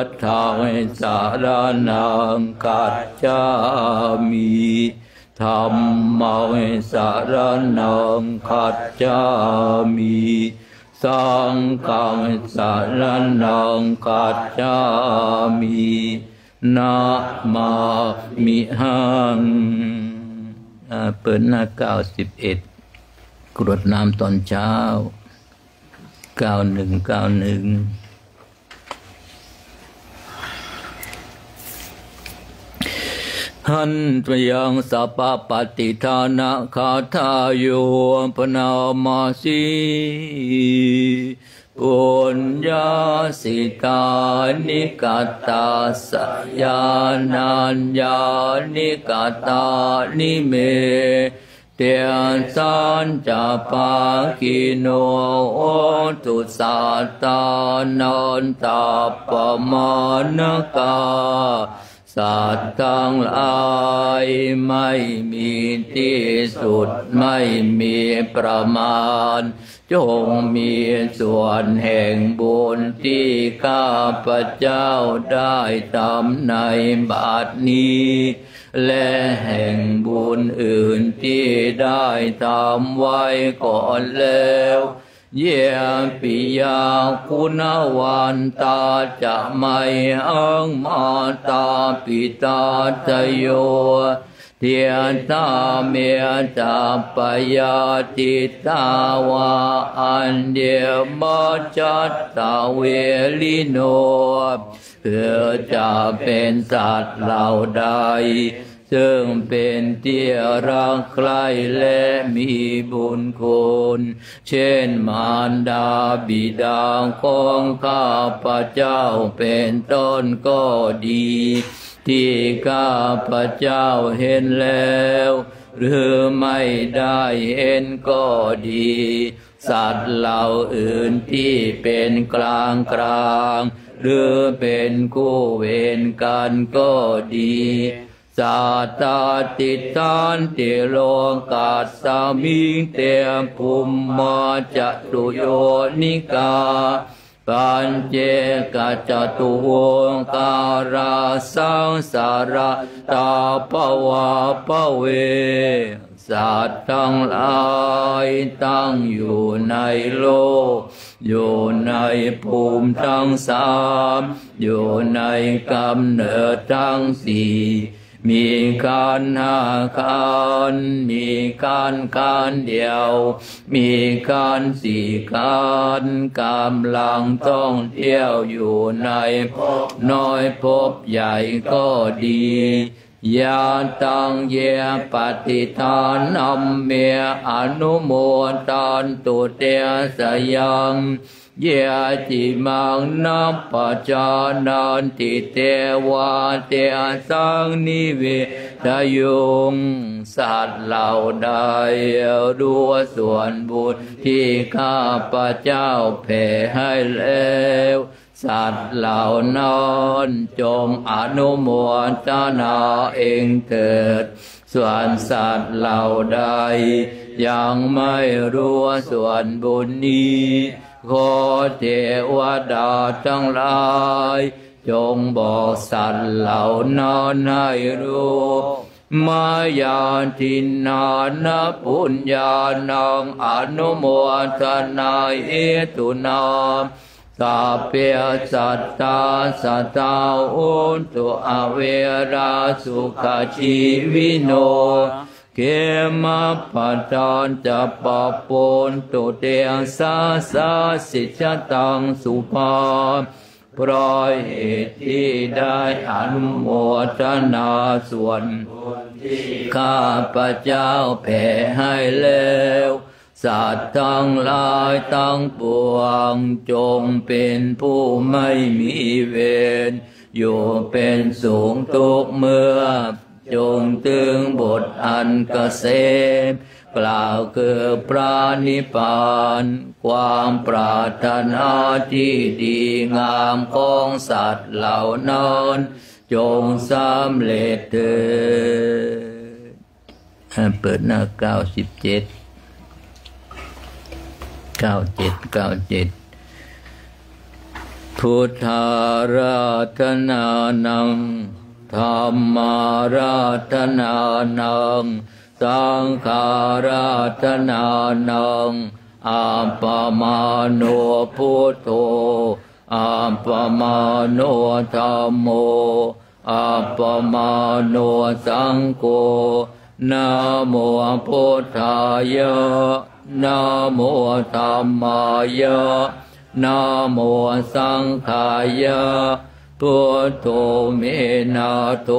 ทธังสรณังคัจฉามิธัมมังสรณังคัจฉามิสังฆังสรณังคัจฉามินะมามิหังเปิดหน้า91กรวดน้ำตอนเช้า91หันตยังสัพพปฏิทานะคาทาโยปนามาสีปุญญาสิตานิกตาสยานัญญานิกตานิเมเตียนสันจะปากิโนโอตุสัตตานนตาปมานกาสัตว์ทั้งหลายไม่มีที่สุดไม่มีประมาณจงมีส่วนแห่งบุญที่ข้าพเจ้าได้ทำในบัดนี้และแห่งบุญอื่นที่ได้ทำไว้ก่อนแล้วเยปิยาคุณวันตาจะไม่อังมาตาปิตาทโยเทียตาเมตาปยาติตาวาอันเดียมัจจัตตาเวลิโนเพื่อจะเป็นสัตว์เหล่าใดซึ่งเป็นที่รักใคร่และมีบุญคุณเช่นมารดาบิดาของข้าพเจ้าเป็นต้นก็ดีที่ข้าพเจ้าเห็นแล้วหรือไม่ได้เห็นก็ดีสัตว์เหล่าอื่นที่เป็นกลางหรือเป็นคู่เวรกันก็ดีสัตตาติทานติโลกัสสมิงเตภูมิมาจตุโยนิกาปัญเจกจตุวงการาสังสารตาปวาปเวสัตว์ทั้งหลายตั้งอยู่ในโลกอยู่ในภูมิทั้งสามอยู่ในกำเนิดทั้งสี่ มีการ5 ขันธ์มีการเดียวมีการ4 ขันธ์กำลังท่องเที่ยวอยู่ในภพน้อยภพใหญ่ก็ดียาตังเยปฏิทานัมเมอนุโมทันตุเตสยังเยจิมังนัปปจานันติเตวะเตสังนิเวทยุงสัตว์เหล่าใดรู้ส่วนบุญที่ข้าพเจ้าแผ่ให้แล้วสัตว์เหล่านั้นจงอนุโมทนาเองเถิดส่วนสัตว์เหล่าใดยังไม่รู้ส่วนบุญนี้ขอเทวดาทั้งหลายจงบอกสัตว์เหล่านั้นให้รู้มายาทินานะปุญญานังอนุโมทนาเหตุนาสัพเพสัตตาสัตตาอุตุอเวราสุขชีวิโนเกมะปัตตานจะปะปนตุเตสาสาสิจตังสุภาเพราะเหตุที่ได้อนุโมทนาส่วนข้าพเจ้าแผ่ให้แล้วสัตว์ทั้งหลายทั้งปวงจงเป็นผู้ไม่มีเวรอยู่เป็นสูงทุกเมื่อจงถึงบทอันเกษมกล่าวคือพระนิพพานความปรารถนาที่ดีงามของสัตว์เหล่านั้นจงสำเร็จเถิดเปิดหน้า97 พุทธาราธนานังธัมมาราธนานังสังฆาราธนานังอัปปมาโนพุทโธอัปปมาโนธัมโมอัปปมาโนสังโฆนะโมพุทธายะนะโมธัมมายะนะโมสังฆายะพุทโธเมนะโต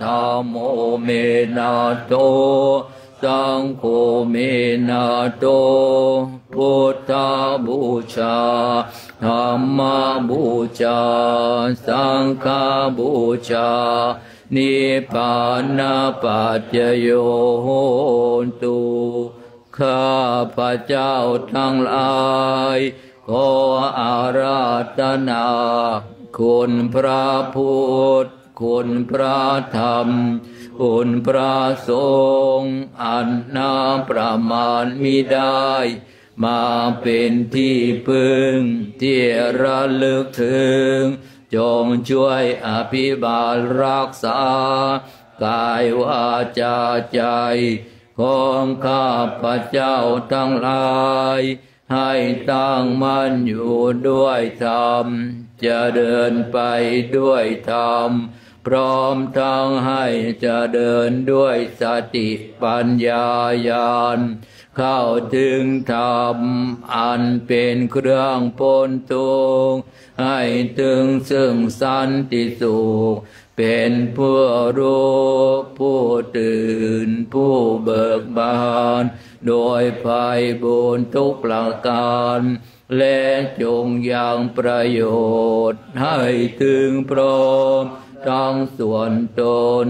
ธัมโมเมนะโตสังโฆเมนะโตพุทธบูชาธัมมบูชาสังฆบูชานิพพานะปัจจโยโหตุข้าพระเจ้าทั้งหลายขออาราธนาคุณพระพุทธคุณพระธรรมคุณพระสงฆ์อันน่าประมาณมิได้มาเป็นที่พึ่งที่ระลึกถึงจงช่วยอภิบาลรักษากายวาจาใจของข้าพระเจ้าทั้งหลายให้ตั้งมั่นอยู่ด้วยธรรมจะเดินไปด้วยธรรมพร้อมทั้งให้จะเดินด้วยสติปัญญาญาณเข้าถึงธรรมอันเป็นเครื่องพ้นทุกข์ให้ถึงซึ่งสันติสุขเป็นผู้รู้ผู้ตื่นผู้เบิกบานโดยไพบูรณ์ทุกประการและจงยังประโยชน์ให้ถึงพร้อมทั้งส่วนตน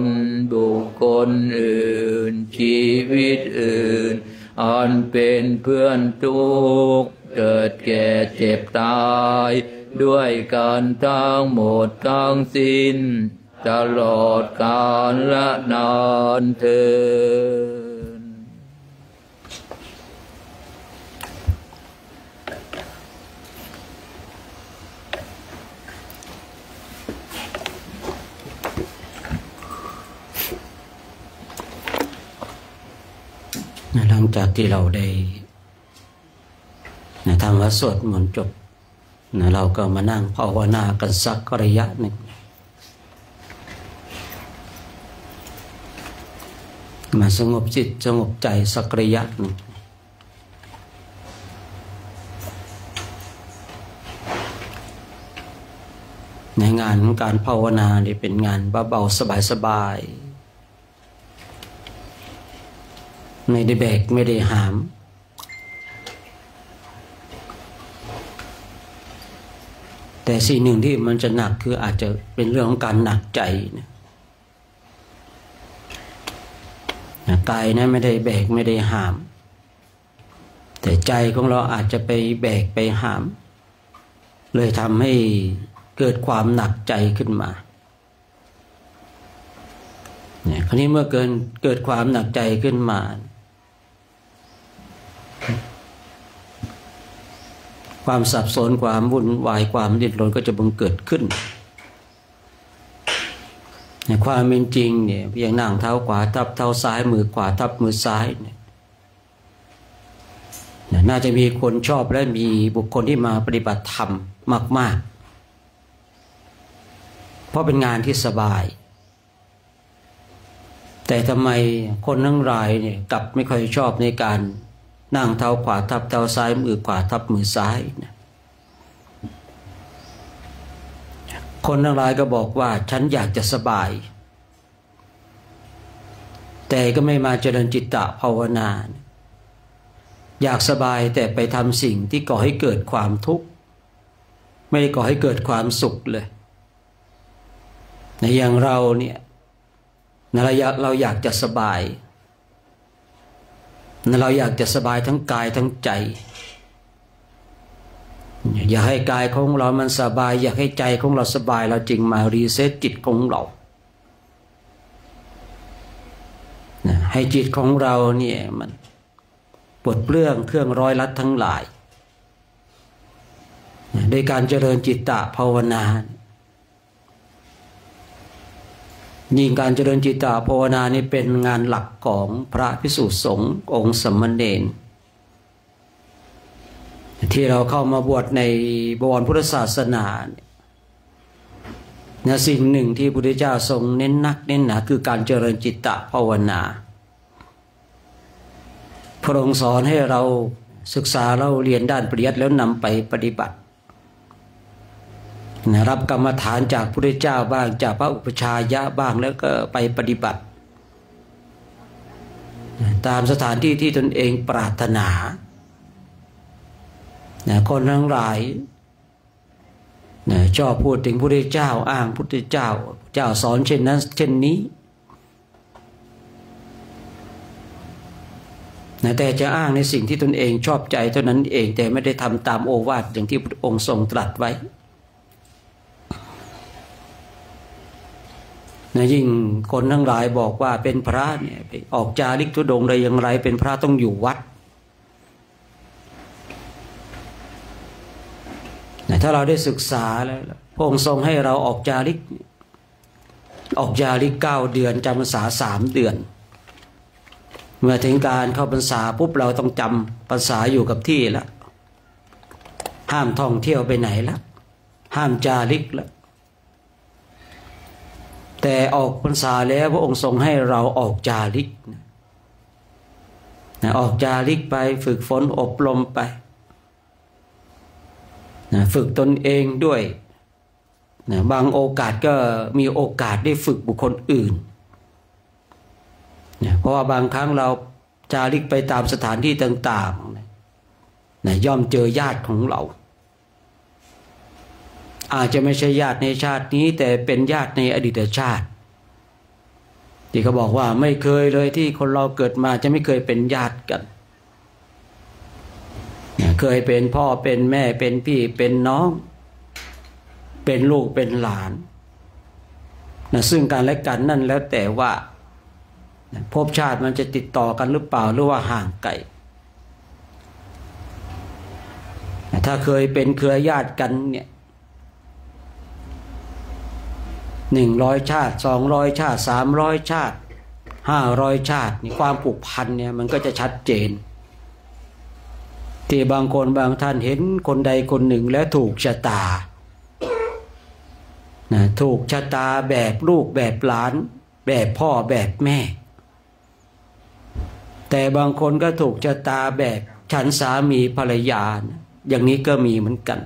บุคคลอื่นชีวิตอื่นอันเป็นเพื่อนทุกข์เกิดแก่เจ็บตายด้วยกันทั้งหมดทั้งสิ้นตลอดกาลและนานเทอญหลังจากที่เราได้ทำวัดสวดมนต์จบเราก็มานั่งภาวนากันสักระยะหนึ่ง มาสงบจิตสงบใจสักระยะหนึ่งในงานของการภาวนาเนี่ยเป็นงานเบาๆสบายๆไม่ได้แบกไม่ได้หามแต่สิ่งหนึ่งที่มันจะหนักคืออาจจะเป็นเรื่องของการหนักใจนะกายนะไม่ได้แบกไม่ได้หามแต่ใจของเราอาจจะไปแบกไปหามเลยทำให้เกิดความหนักใจขึ้นมาเนี่ยคราวนี้เมื่อเกิดความหนักใจขึ้นมาความสับสนความวุ่นวายความดิ้นรนก็จะบังเกิดขึ้นในความเป็นจริงเนี่ยเพียงนั่งเท้าขวาทับเท้าซ้ายมือขวาทับมือซ้ายเนี่ยน่าจะมีคนชอบและมีบุคคลที่มาปฏิบัติธรรมมากๆเพราะเป็นงานที่สบายแต่ทำไมคนทั้งหลายเนี่ยกลับไม่ค่อยชอบในการนั่งเท้าขวาทับเท้าซ้ายมือขวาทับมือซ้ายนะคนทั้งหลายก็บอกว่าฉันอยากจะสบายแต่ก็ไม่มาเจริญจิตตภาวนาอยากสบายแต่ไปทำสิ่งที่ก่อให้เกิดความทุกข์ไม่ได้ก่อให้เกิดความสุขเลยในอย่างเราเนี่ยในระยะเราอยากจะสบายเราอยากจะสบายทั้งกายทั้งใจอยากให้กายของเรามันสบายอยากให้ใจของเราสบายเราจึงมารีเซ็ตจิตของเราให้จิตของเราเนี่ยมันปลดเปลื้องเครื่องร้อยลัดทั้งหลายโดยการเจริญจิตตภาวนายิ่งการเจริญจิตตภาวนานี่เป็นงานหลักของพระภิกษุสงฆ์องค์สมณเณรที่เราเข้ามาบวชในบวรพุทธศาสนาเนี่ยสิ่งหนึ่งที่พระพุทธเจ้าทรงเน้นนักเน้นหนาคือการเจริญจิตตภาวนาพระองค์สอนให้เราศึกษาเราเรียนด้านปริยัติแล้วนำไปปฏิบัติรับกรรมฐานจากพระพุทธเจ้าบ้างจากพระอุปชายะบ้างแล้วก็ไปปฏิบัติตามสถานที่ที่ตนเองปรารถนาคนทั้งหลายชอบพูดถึงพระพุทธเจ้าอ้างพระพุทธเจ้าเจ้าสอนเช่นนั้นเช่นนี้แต่จะอ้างในสิ่งที่ตนเองชอบใจเท่านั้นเองแต่ไม่ได้ทำตามโอวาทอย่างที่พระองค์ทรงตรัสไว้ยิ่งคนทั้งหลายบอกว่าเป็นพระเนี่ยออกจาริกธุดงค์ได้อย่างไรเป็นพระต้องอยู่วัดถ้าเราได้ศึกษาแล้วพระองค์ทรงให้เราออกจาริก9 เดือนจำพรรษา3 เดือนเมื่อถึงการเข้าพรรษาปุ๊บเราต้องจำพรรษาอยู่กับที่แล้วห้ามท่องเที่ยวไปไหนแล้วห้ามจาริกแล้วแต่ออกพรรษาแล้วพระองค์ทรงให้เราออกจาริกออกจาริกไปฝึกฝนอบรมไปฝึกตนเองด้วยบางโอกาสก็มีโอกาสได้ฝึกบุคคลอื่นเพราะว่าบางครั้งเราจาริกไปตามสถานที่ต่างๆย่อมเจอญาติของเราอาจจะไม่ใช่ญาติในชาตินี้แต่เป็นญาติในอดีตชาติที่เขาบอกว่าไม่เคยเลยที่คนเราเกิดมาจะไม่เคยเป็นญาติกันเคยเป็นพ่อเป็นแม่เป็นพี่เป็นน้องเป็นลูกเป็นหลานซึ่งกันและกันนั่นแล้วแต่ว่าภพชาติมันจะติดต่อกันหรือเปล่าหรือว่าห่างไกลถ้าเคยเป็นเครือญาติกันเนี่ย100 ชาติ200 ชาติ300 ชาติ500 ชาตินี่ความผูกพันเนี่ยมันก็จะชัดเจนที่บางคนบางท่านเห็นคนใดคนหนึ่งแล้วถูกชะตาถูกชะตาแบบลูกแบบหลานแบบพ่อแบบแม่ แต่บางคนก็ถูกชะตาแบบฉันสามีภรรยาอย่างนี้ก็มีเหมือนกัน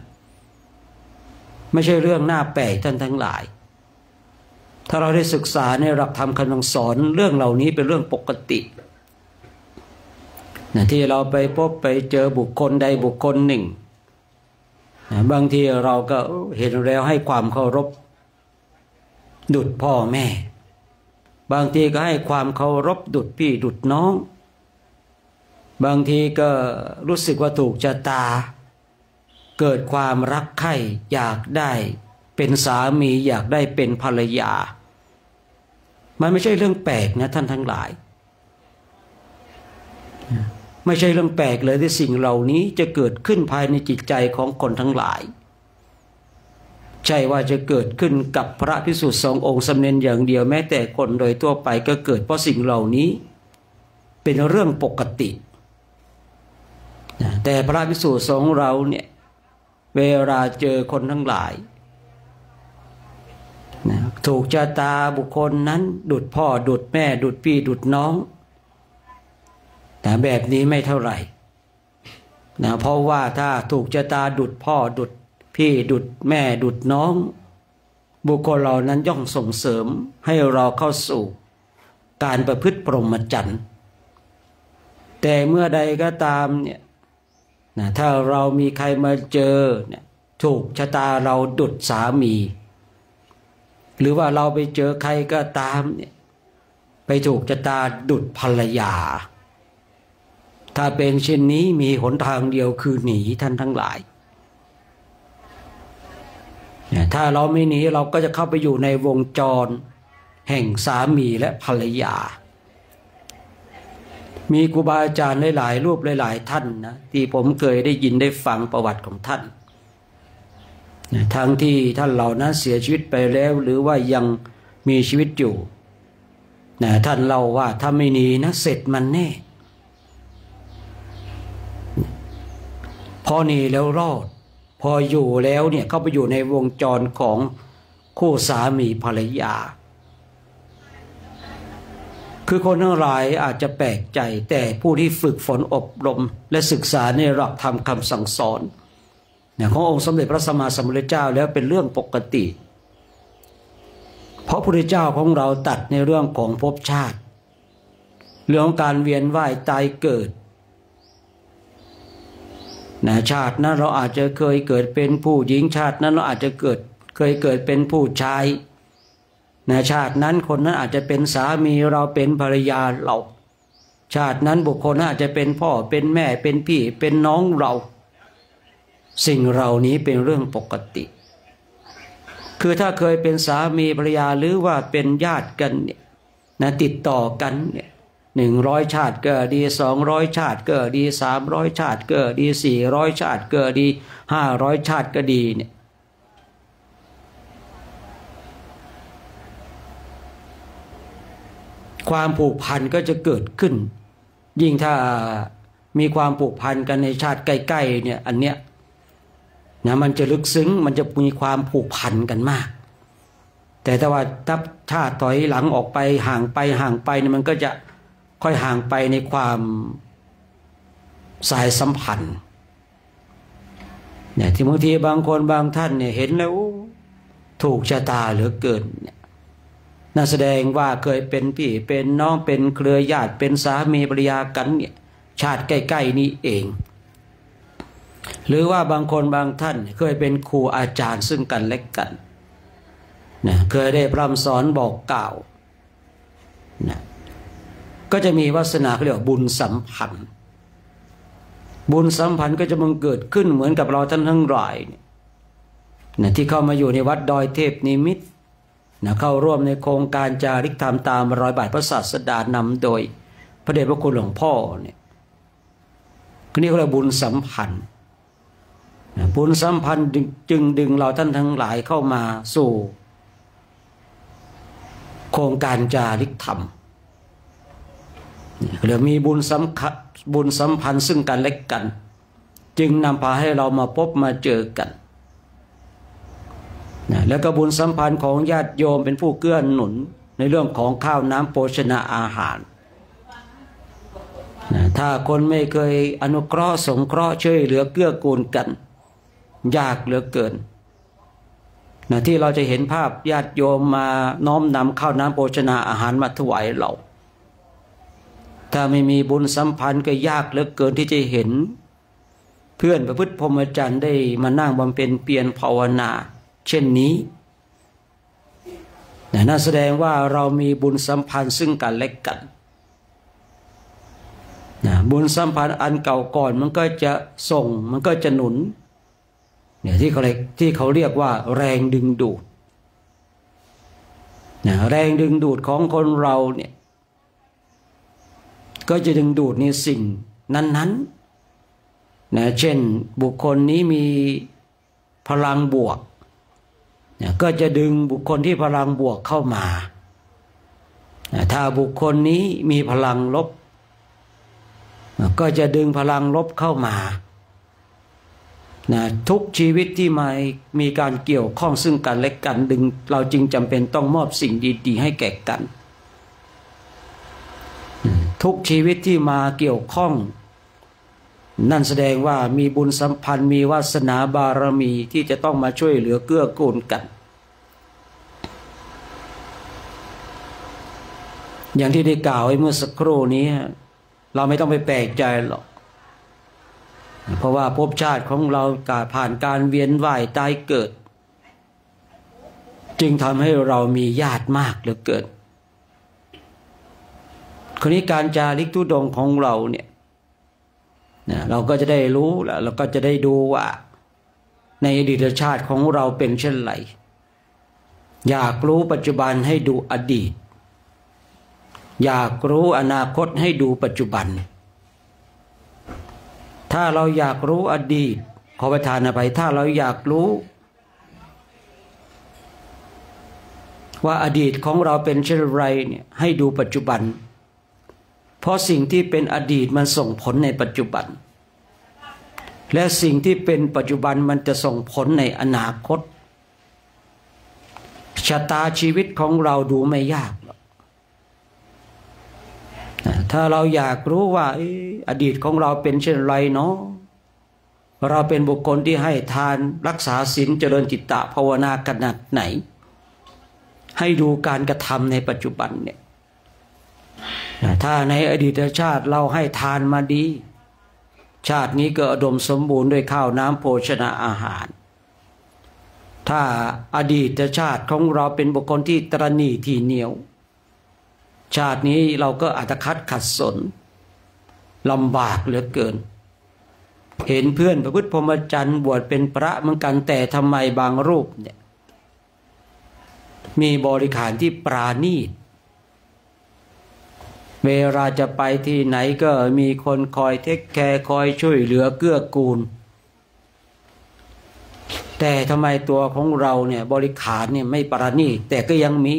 ไม่ใช่เรื่องน่าแปลกท่านทั้งหลายถ้าเราได้ศึกษาในหลักธรรมคำสอนเรื่องเหล่านี้เป็นเรื่องปกติที่เราไปพบไปเจอบุคคลใดบุคคลหนึ่งบางทีเราก็เห็นแล้วให้ความเคารพดุจพ่อแม่บางทีก็ให้ความเคารพดุจพี่ดุจน้องบางทีก็รู้สึกว่าถูกชะตาเกิดความรักใคร่อยากได้เป็นสามีอยากได้เป็นภรรยามันไม่ใช่เรื่องแปลกนะท่านทั้งหลายไม่ใช่เรื่องแปลกเลยที่สิ่งเหล่านี้จะเกิดขึ้นภายในจิตใจของคนทั้งหลายใช่ว่าจะเกิดขึ้นกับพระภิกษุสงฆ์องค์สำเร็จอย่างเดียวแม้แต่คนโดยทั่วไปก็เกิดเพราะสิ่งเหล่านี้เป็นเรื่องปกติแต่พระภิกษุสงฆ์เราเนี่ยเวลาเจอคนทั้งหลายถูกชะตาบุคคลนั้นดุจพ่อดุจแม่ดุจพี่ดุจน้องแต่แบบนี้ไม่เท่าไหร่นะเพราะว่าถ้าถูกชะตาดุจพ่อดุจพี่ดุจแม่ดุจน้องบุคคลเหล่านั้นย่อมส่งเสริมให้เราเข้าสู่การประพฤติพรหมจรรย์แต่เมื่อใดก็ตามเนี่ยนะถ้าเรามีใครมาเจอเนี่ยถูกชะตาเราดุจสามีหรือว่าเราไปเจอใครก็ตามเนี่ยไปถูกชะตาดุจภรรยาถ้าเป็นเช่นนี้มีหนทางเดียวคือหนีท่านทั้งหลายถ้าเราไม่หนีเราก็จะเข้าไปอยู่ในวงจรแห่งสามีและภรรยามีครูบาอาจารย์หลายๆรูปหลายๆท่านนะที่ผมเคยได้ยินได้ฟังประวัติของท่านทั้งที่ท่านเหล่านั้นเสียชีวิตไปแล้วหรือว่ายังมีชีวิตอยู่ท่านเล่าว่าถ้าไม่หนีนะเสร็จมันแน่พอหนีแล้วรอดพออยู่แล้วเนี่ยเข้าไปอยู่ในวงจรของคู่สามีภรรยาคือคนทั้งหลายอาจจะแปลกใจแต่ผู้ที่ฝึกฝนอบรมและศึกษาในหลักธรรมคำสั่งสอนขององค์สมเด็จพระสัมมาสัมพุทธเจ้าแล้วเป็นเรื่องปกติเพราะพระพุทธเจ้าของเราตัดในเรื่องของภพชาติเรื่องการเวียนว่ายตายเกิดชาตินั้นเราอาจจะเคยเกิดเป็นผู้หญิงชาตินั้นเราอาจจะเคยเกิดเป็นผู้ชายชาตินั้นคนนั้นอาจจะเป็นสามีเราเป็นภรรยาเราชาตินั้นบุคคลอาจจะเป็นพ่อเป็นแม่เป็นพี่เป็นน้องเราสิ่งเหล่านี้เป็นเรื่องปกติคือถ้าเคยเป็นสามีภรรยาหรือว่าเป็นญาติกันเนี่ยติดต่อกันเนี่ย100ชาติก็ดี200ชาติก็ดี300ชาติก็ดี400ชาติก็ดี500ชาติก็ดีเนี่ยความผูกพันก็จะเกิดขึ้นยิ่งถ้ามีความผูกพันกันในชาติใกล้ๆเนี่ยอันเนี้ยมันจะลึกซึ้งมันจะมีความผูกพันกันมากแต่ถ้าว่าถ้าถอยหลังออกไปห่างไปเนี่ยมันก็จะค่อยห่างไปในความสายสัมพันธ์เนี่ยที่บางทีบางคนบางท่านเนี่ยเห็นแล้วถูกชะตาเหลือเกินเนี่ยน่าแสดงว่าเคยเป็นพี่เป็นน้องเป็นเครือญาติเป็นสามีภรรยากันเนี่ยชาติใกล้ๆนี้เองหรือว่าบางคนบางท่านเคยเป็นครูอาจารย์ซึ่งกันและกันเคยได้พร่ำสอนบอกกล่าวก็จะมีวาสนาเขาเรียกว่าบุญสัมพันธ์บุญสัมพันธ์ก็จะบังเกิดขึ้นเหมือนกับเราท่านทั้งหลายที่เข้ามาอยู่ในวัดดอยเทพนิมิตรเข้าร่วมในโครงการจาริกธรรมตามรอยบาทพระศาสดานำโดยพระเดชพระคุณหลวงพ่อเนี่ยนี่เขาเรียกบุญสัมพันธ์บุญสัมพันธ์จึงดึงเราท่านทั้งหลายเข้ามาสู่โครงการจาริกธรรมเรียกมีบุญสัมพันธ์ซึ่งกันและกันจึงนำพาให้เรามาพบมาเจอกันแล้วก็บุญสัมพันธ์ของญาติโยมเป็นผู้เกื้อหนุนในเรื่องของข้าวน้ำโภชนาอาหาร ถ้าคนไม่เคยอนุเคราะห์สงเคราะห์ช่วยเหลือเกื้อกูลกันยากเหลือเกินที่เราจะเห็นภาพญาติโยมมาน้อมนำข้าวน้ำโภชนาอาหารมาถวายเราถ้าไม่มีบุญสัมพันธ์ก็ยากเหลือเกินที่จะเห็นเพื่อนประพฤติพรหมจรรย์ได้มานั่งบำเพ็ญเพียรภาวนาเช่นนี้นั่นแสดงว่าเรามีบุญสัมพันธ์ซึ่งกันและกันบุญสัมพันธ์อันเก่าก่อนมันก็จะส่งมันก็จะหนุนที่เขาเรียกว่าแรงดึงดูดแรงดึงดูดของคนเราเนี่ยก็จะดึงดูดในสิ่งนั้นเช่นบุคคลนี้มีพลังบวกก็จะดึงบุคคลที่พลังบวกเข้ามาถ้าบุคคลนี้มีพลังลบก็จะดึงพลังลบเข้ามาทุกชีวิตที่มีการเกี่ยวข้องซึ่งกันและกันดึงเราจึงจำเป็นต้องมอบสิ่งดีๆให้แก่กันทุกชีวิตที่มาเกี่ยวข้องนั่นแสดงว่ามีบุญสัมพันธ์มีวาสนาบารมีที่จะต้องมาช่วยเหลือเกื้อกูลกันอย่างที่ได้กล่าวไว้เมื่อสักครู่นี้เราไม่ต้องไปแปลกใจหรอกเพราะว่าภพชาติของเราผ่านการเวียนว่ายตายเกิดจึงทำให้เรามีญาติมากเหลือเกินคราวนี้การจาริกธุดงค์ของเราเนี่ยเราก็จะได้รู้แล้วเราก็จะได้ดูว่าในอดีตชาติของเราเป็นเช่นไรอยากรู้ปัจจุบันให้ดูอดีตอยากรู้อนาคตให้ดูปัจจุบันถ้าเราอยากรู้อดีตขอประทานอภัยถ้าเราอยากรู้ว่าอดีตของเราเป็นเช่นไรเนี่ยให้ดูปัจจุบันเพราะสิ่งที่เป็นอดีตมันส่งผลในปัจจุบันและสิ่งที่เป็นปัจจุบันมันจะส่งผลในอนาคตชะตาชีวิตของเราดูไม่ยากหรอกถ้าเราอยากรู้ว่าอดีตของเราเป็นเช่นไรเนาะเราเป็นบุคคลที่ให้ทานรักษาศีลเจริญจิตตภาวนาขนาดไหนให้ดูการกระทำในปัจจุบันเนี่ยถ้าในอดีตชาติเราให้ทานมาดีชาตินี้ก็อุดมสมบูรณ์ด้วยข้าวน้ำโภชนาอาหารถ้าอดีตชาติของเราเป็นบุคคลที่ตระหนี่ทีเหนียวชาตินี้เราก็อัตคัดขัดสนลำบากเหลือเกินเห็นเพื่อนประพฤติพรหมจรรย์บวชเป็นพระเหมือนกันแต่ทำไมบางรูปเนี่ยมีบริขารที่ปราณีตเวลาจะไปที่ไหนก็มีคนคอยเทคแคร์คอยช่วยเหลือเกื้อกูลแต่ทำไมตัวของเราเนี่ยบริขารเนี่ยไม่ปราณีตแต่ก็ยังมี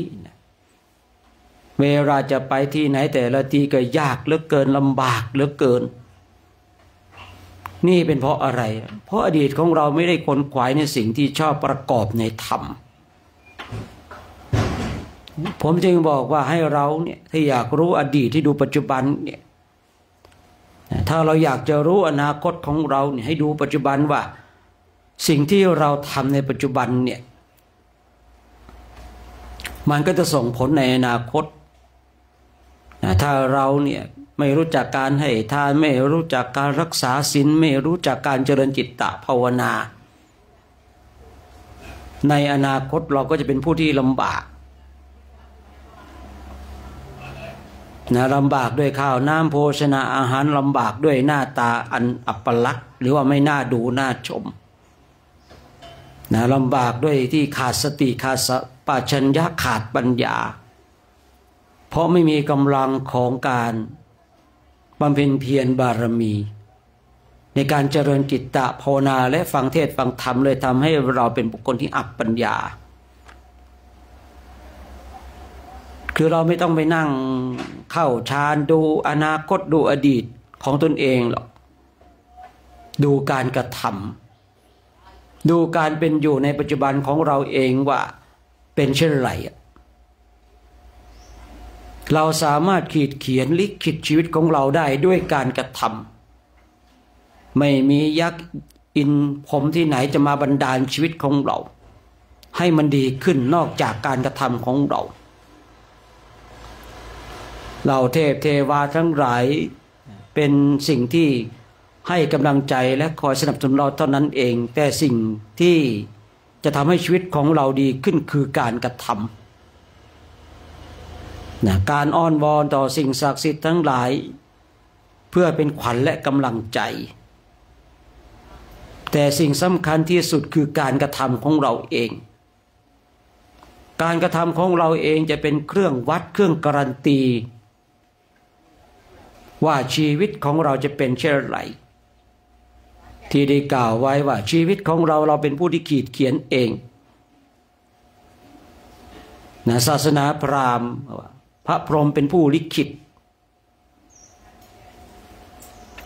เวลาจะไปที่ไหนแต่ละทีก็ยากเหลือเกินลำบากเหลือเกินนี่เป็นเพราะอะไรเพราะอดีตของเราไม่ได้ขนขวายในสิ่งที่ชอบประกอบในธรรมผมจึงบอกว่าให้เราเนี่ยถ้าอยากรู้อดีตที่ดูปัจจุบันเนี่ยถ้าเราอยากจะรู้อนาคตของเราเนี่ยให้ดูปัจจุบันว่าสิ่งที่เราทำในปัจจุบันเนี่ยมันก็จะส่งผลในอนาคตถ้าเราเนี่ยไม่รู้จักการให้ทานไม่รู้จักการรักษาศีลไม่รู้จักการเจริญจิตตภาวนาในอนาคตเราก็จะเป็นผู้ที่ลำบากลำบากด้วยข้าวน้ำโภชนาอาหารลำบากด้วยหน้าตาอันอัปลักษณ์หรือว่าไม่น่าดูน่าชมลำบากด้วยที่ขาดสติขาดสัมปชัญญะขาดปัญญาเพราะไม่มีกำลังของการบำเพ็ญเพียรบารมีในการเจริญจิตตภาวนาและฟังเทศน์ฟังธรรมเลยทำให้เราเป็นบุคคลที่อัปปัญญาคือเราไม่ต้องไปนั่งเข้าฌานดูอนาคตดูอดีตของตนเองหรอกดูการกระทำดูการเป็นอยู่ในปัจจุบันของเราเองว่าเป็นเช่นไร เราสามารถขีดเขียนลิขิตชีวิตของเราได้ด้วยการกระทำไม่มียักษ์อินพรหมที่ไหนจะมาบันดาลชีวิตของเราให้มันดีขึ้นนอกจากการกระทำของเราเราเทพเทวาทั้งหลายเป็นสิ่งที่ให้กำลังใจและคอยสนับสนุนเราเท่านั้นเองแต่สิ่งที่จะทำให้ชีวิตของเราดีขึ้นคือการกระทำการอ้อนวอนต่อสิ่งศักดิ์สิทธิ์ทั้งหลายเพื่อเป็นขวัญและกำลังใจแต่สิ่งสำคัญที่สุดคือการกระทำของเราเองการกระทำของเราเองจะเป็นเครื่องวัดเครื่องการันตีว่าชีวิตของเราจะเป็นเช่นไรที่ได้กล่าวไว้ว่าชีวิตของเราเป็นผู้ที่ขีดเขียนเองศาสนาพราหมณ์พระพรหมเป็นผู้ลิขิต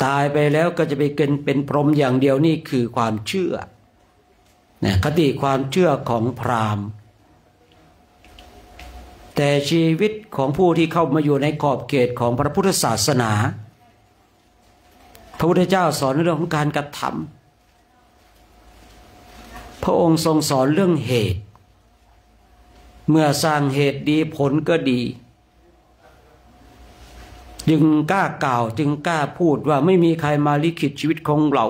ตายไปแล้วก็จะไปเป็นพรหมอย่างเดียวนี่คือความเชื่อคติความเชื่อของพราหมณ์แต่ชีวิตของผู้ที่เข้ามาอยู่ในขอบเขตของพระพุทธศาสนาพระพุทธเจ้าสอนเรื่องของการกระทำพระองค์ทรงสอนเรื่องเหตุเมื่อสร้างเหตุดีผลก็ดีจึงกล้ากล่าวจึงกล้าพูดว่าไม่มีใครมาลิขิตชีวิตของเรา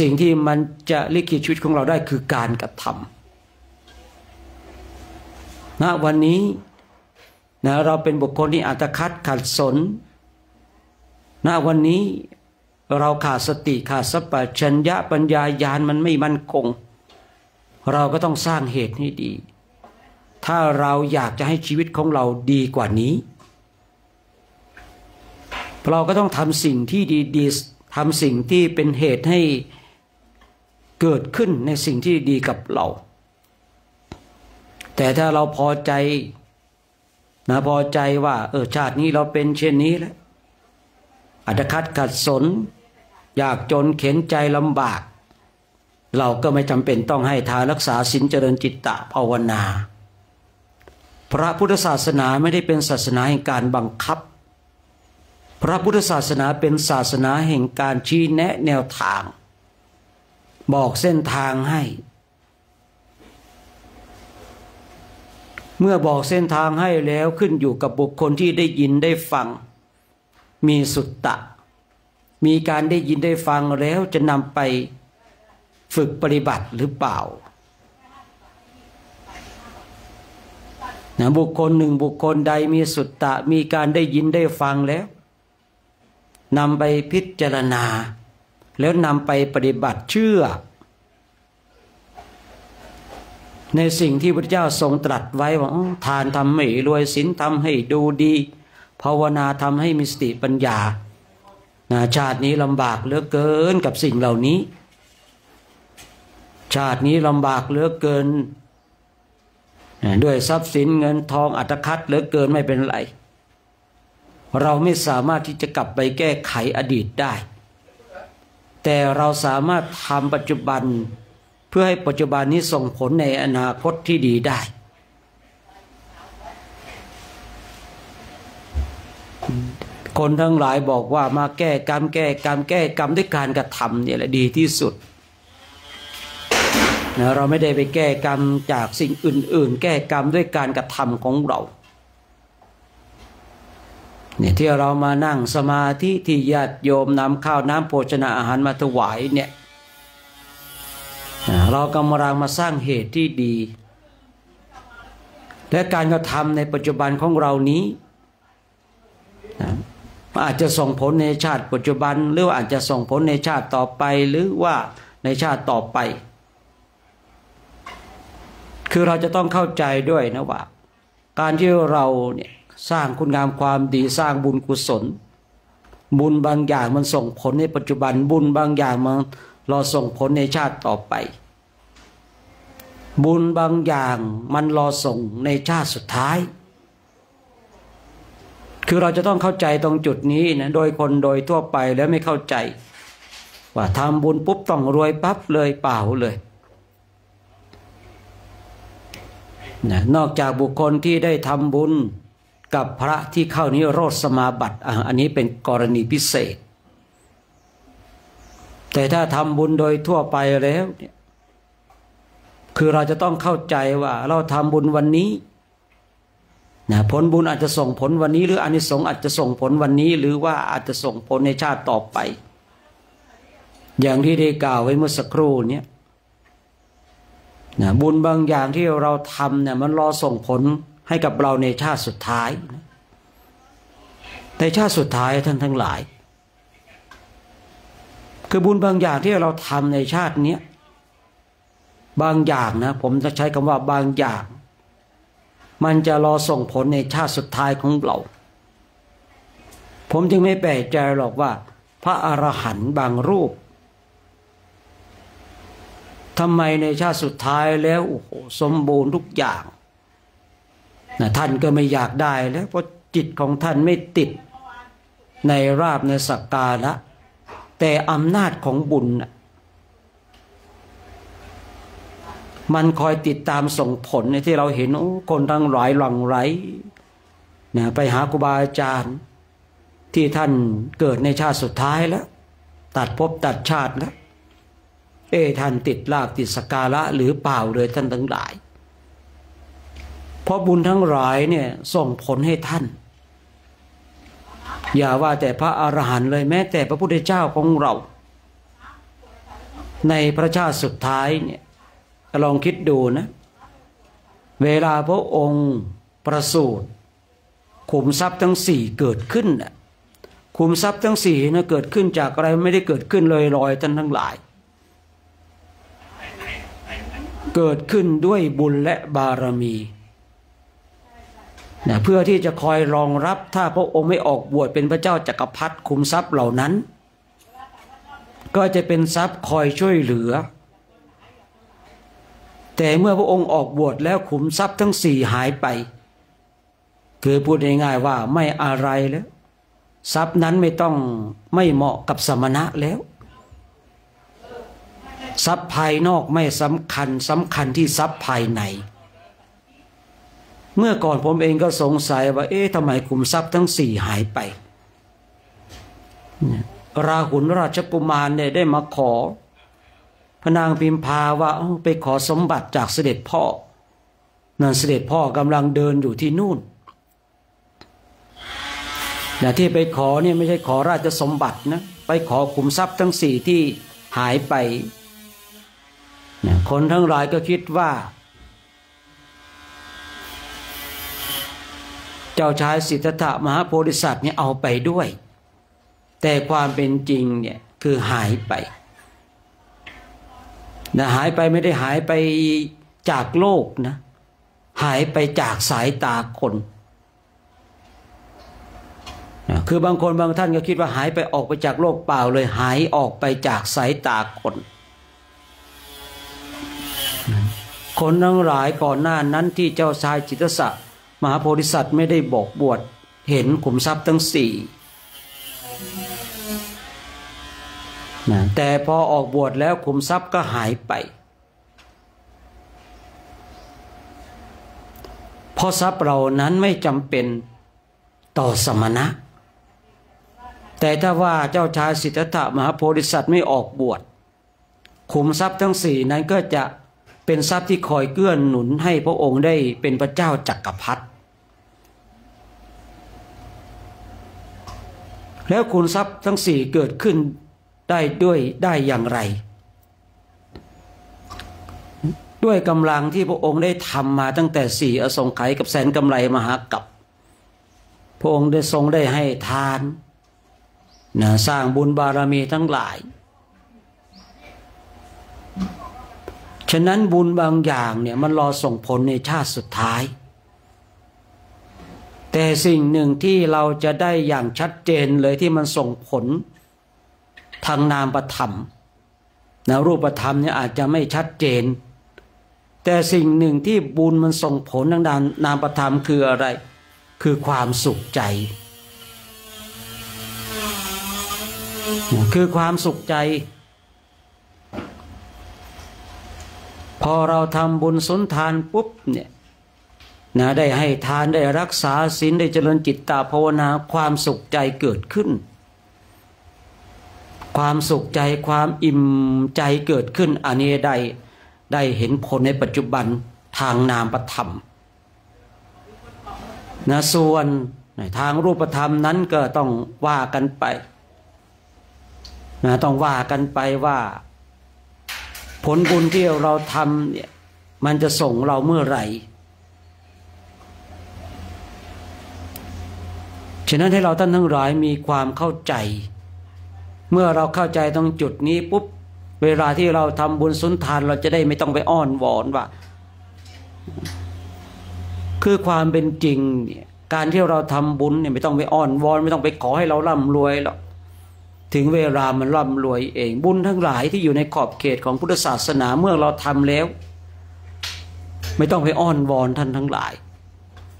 สิ่งที่มันจะลิขิตชีวิตของเราได้คือการกระทำวันนี้เราเป็นบุคคลที่อัตคัดขัดสนวันนี้เราขาดสติขาดสัพพัญญะปัญญาญาณมันไม่มั่นคงเราก็ต้องสร้างเหตุให้ดีถ้าเราอยากจะให้ชีวิตของเราดีกว่านี้เราก็ต้องทำสิ่งที่ดีๆทำสิ่งที่เป็นเหตุให้เกิดขึ้นในสิ่งที่ดีกับเราแต่ถ้าเราพอใจพอใจว่าชาตินี้เราเป็นเช่นนี้แล้วอัตคัดขัดสนอยากจนเข็นใจลำบากเราก็ไม่จำเป็นต้องให้ทานรักษาศีลเจริญจิตตภาวนาพระพุทธศาสนาไม่ได้เป็นศาสนาแห่งการบังคับพระพุทธศาสนาเป็นศาสนาแห่งการชี้แนะแนวทางบอกเส้นทางให้เมื่อบอกเส้นทางให้แล้วขึ้นอยู่กับบุคคลที่ได้ยินได้ฟังมีสุตตะมีการได้ยินได้ฟังแล้วจะนำไปฝึกปฏิบัติหรือเปล่าบุคคลหนึ่งบุคคลใดมีสุตตะมีการได้ยินได้ฟังแล้วนำไปพิจารณาแล้วนำไปปฏิบัติเชื่อในสิ่งที่พระเจ้าทรงตรัสไว้ว่าทานทำให้รวยศีลทำให้ดูดีภาวนาทำให้มีสติปัญญาชาตินี้ลำบากเหลือเกินกับสิ่งเหล่านี้ชาตินี้ลำบากเหลือเกินด้วยทรัพย์สินเงินทองอัตคัดเหลือเกินไม่เป็นไรเราไม่สามารถที่จะกลับไปแก้ไขอดีตได้แต่เราสามารถทำปัจจุบันเพื่อให้ปัจจุบันนี้ส่งผลในอนาคตที่ดีได้คนทั้งหลายบอกว่ามาแก้กรรมแก้กรรมแก้กรรมด้วยการกระทำเนี่ยแหละดีที่สุดเราไม่ได้ไปแก้กรรมจากสิ่งอื่นๆแก้กรรมด้วยการกระทำของเราเนี่ยที่เรามานั่งสมาธิที่ญาติโยมนำข้าวน้ำโภชนาอาหารมาถวายเนี่ยเรากำลังมาสร้างเหตุที่ดีและการกระทำในปัจจุบันของเรานี้อาจจะส่งผลในชาติปัจจุบันหรืออาจจะส่งผลในชาติต่อไปหรือว่าในชาติต่อไปคือเราจะต้องเข้าใจด้วยนะว่าการที่เราเนี่ยสร้างคุณงามความดีสร้างบุญกุศลบุญบางอย่างมันส่งผลในปัจจุบันบุญบางอย่างมันรอส่งผลในชาติต่อไปบุญบางอย่างมันรอส่งในชาติสุดท้ายคือเราจะต้องเข้าใจตรงจุดนี้นะโดยคนโดยทั่วไปแล้วไม่เข้าใจว่าทำบุญปุ๊บต้องรวยปั๊บเลยเปล่าเลย นอกจากบุคคลที่ได้ทำบุญกับพระที่เข้านิโรธสมาบัติอันนี้เป็นกรณีพิเศษแต่ถ้าทำบุญโดยทั่วไปแล้วเนี่ยคือเราจะต้องเข้าใจว่าเราทำบุญวันนี้ผลบุญอาจจะส่งผลวันนี้หรืออานิสงส์อาจจะส่งผลวันนี้หรือว่าอาจจะส่งผลในชาติต่อไปอย่างที่ได้กล่าวไว้เมื่อสักครู่นี้บุญบางอย่างที่เราทำเนี่ยมันรอส่งผลให้กับเราในชาติสุดท้ายในชาติสุดท้ายท่านทั้งหลายคือบุญบางอย่างที่เราทำในชาตินี้บางอย่างนะผมจะใช้คำว่าบางอย่างมันจะรอส่งผลในชาติสุดท้ายของเราผมจึงไม่แปลกใจหรอกว่าพระอรหันต์บางรูปทำไมในชาติสุดท้ายแล้วโอ้โหสมบูรณ์ทุกอย่างท่านก็ไม่อยากได้แล้วเพราะจิตของท่านไม่ติดในราบในสักการะแต่อำนาจของบุญมันคอยติดตามส่งผลในที่เราเห็นคนทั้งหลายหลั่งไหลไปหาครูบาอาจารย์ที่ท่านเกิดในชาติสุดท้ายแล้วตัดภพตัดชาติแล้วท่านติดลาภติดสักการะหรือเปล่าเลยท่านทั้งหลายเพราะบุญทั้งหลายเนี่ยส่งผลให้ท่านอย่าว่าแต่พระอรหันต์เลยแม้แต่พระพุทธเจ้าของเราในพระชาติสุดท้ายเนี่ยลองคิดดูนะเวลาพระองค์ประสูติขุมทรัพย์ทั้งสี่เกิดขึ้นขุมทรัพย์ทั้งสี่นะเกิดขึ้นจากอะไรไม่ได้เกิดขึ้นลอยๆท่านทั้งหลายเกิดขึ้นด้วยบุญและบารมีเพื่อที่จะคอยรองรับถ้าพระองค์ไม่ออกบวชเป็นพระเจ้าจักรพรรดิขุมทรัพย์เหล่านั้นก็จะเป็นทรัพย์คอยช่วยเหลือแต่เมื่อพระองค์ออกบวชแล้วขุมทรัพย์ทั้งสี่หายไปคือพูดง่ายๆว่าไม่อะไรแล้วทรัพย์นั้นไม่เหมาะกับสมณะแล้วทรัพย์ภายนอกไม่สำคัญที่ทรัพย์ภายในเมื่อก่อนผมเองก็สงสัยว่าทำไมขุมทรัพย์ทั้งสี่หายไปราหุลราชกุมารเนี่ยได้มาขอพระนางพิมพาว่าไปขอสมบัติจากเสด็จพ่อนั่นเสด็จพ่อกำลังเดินอยู่ที่นู่นแต่ที่ไปขอเนี่ยไม่ใช่ขอราชสมบัตินะไปขอขุมทรัพย์ทั้งสี่ที่หายไปคนทั้งหลายก็คิดว่าเจ้าชายสิทธัตถะมหาโพธิสัตว์เนี่ยเอาไปด้วยแต่ความเป็นจริงเนี่ยคือหายไปหายไปไม่ได้หายไปจากโลกนะหายไปจากสายตาคนคือบางคนบางท่านก็คิดว่าหายไปออกไปจากโลกเปล่าเลยหายออกไปจากสายตาคนคนทั้งหลายก่อนหน้านั้นที่เจ้าชายสิทธัตถะมหาโพธิสัตว์ไม่ได้บอกบวชเห็นขุมทรัพย์ทั้งสี่แต่พอออกบวชแล้วขุมทรัพย์ก็หายไปเพราะทรัพย์เหล่านั้นไม่จำเป็นต่อสมณะแต่ถ้าว่าเจ้าชายสิทธัตถะมหาโพธิสัตว์ไม่ออกบวชขุมทรัพย์ทั้งสี่นั้นก็จะเป็นทรัพย์ที่คอยเกื้อหนุนให้พระองค์ได้เป็นพระเจ้าจักรพรรดิแล้วขุมทรัพย์ทั้งสี่เกิดขึ้นได้อย่างไรด้วยกำลังที่พระองค์ได้ทำมาตั้งแต่สี่อสงไขยกับแสนกำไรมหากัปพระองค์ได้ทรงได้ให้ทานสร้างบุญบารมีทั้งหลายฉะนั้นบุญบางอย่างเนี่ยมันรอส่งผลในชาติสุดท้ายแต่สิ่งหนึ่งที่เราจะได้อย่างชัดเจนเลยที่มันส่งผลทางนามธรรมรูปธรรมเนี่ยอาจจะไม่ชัดเจนแต่สิ่งหนึ่งที่บุญมันส่งผลทางนามธรรมคืออะไรคือความสุขใจคือความสุขใจพอเราทำบุญสุนทานปุ๊บเนี่ย นะได้ให้ทานได้รักษาศีลได้เจริญจิตตภาวนาความสุขใจเกิดขึ้นความสุขใจความอิ่มใจเกิดขึ้นอันนี้ได้เห็นผลในปัจจุบันทางนามธรรมนะส่วนในทางรูปธรรมนั้นก็ต้องว่ากันไปนะต้องว่ากันไปว่าผลบุญที่เราทำเนี่ยมันจะส่งเราเมื่อไหร่ฉะนั้นให้เราท่านทั้งหลายมีความเข้าใจเมื่อเราเข้าใจตรงจุดนี้ปุ๊บเวลาที่เราทำบุญสุนทานเราจะได้ไม่ต้องไปอ้อนวอนว่าคือความเป็นจริงเนี่ยการที่เราทำบุญเนี่ยไม่ต้องไปอ้อนวอนไม่ต้องไปขอให้เราร่ำรวยหรอกถึงเวลามันร่ำรวยเองบุญทั้งหลายที่อยู่ในขอบเขตของพุทธศาสนาเมื่อเราทำแล้วไม่ต้องไปอ้อนวอนท่านทั้งหลาย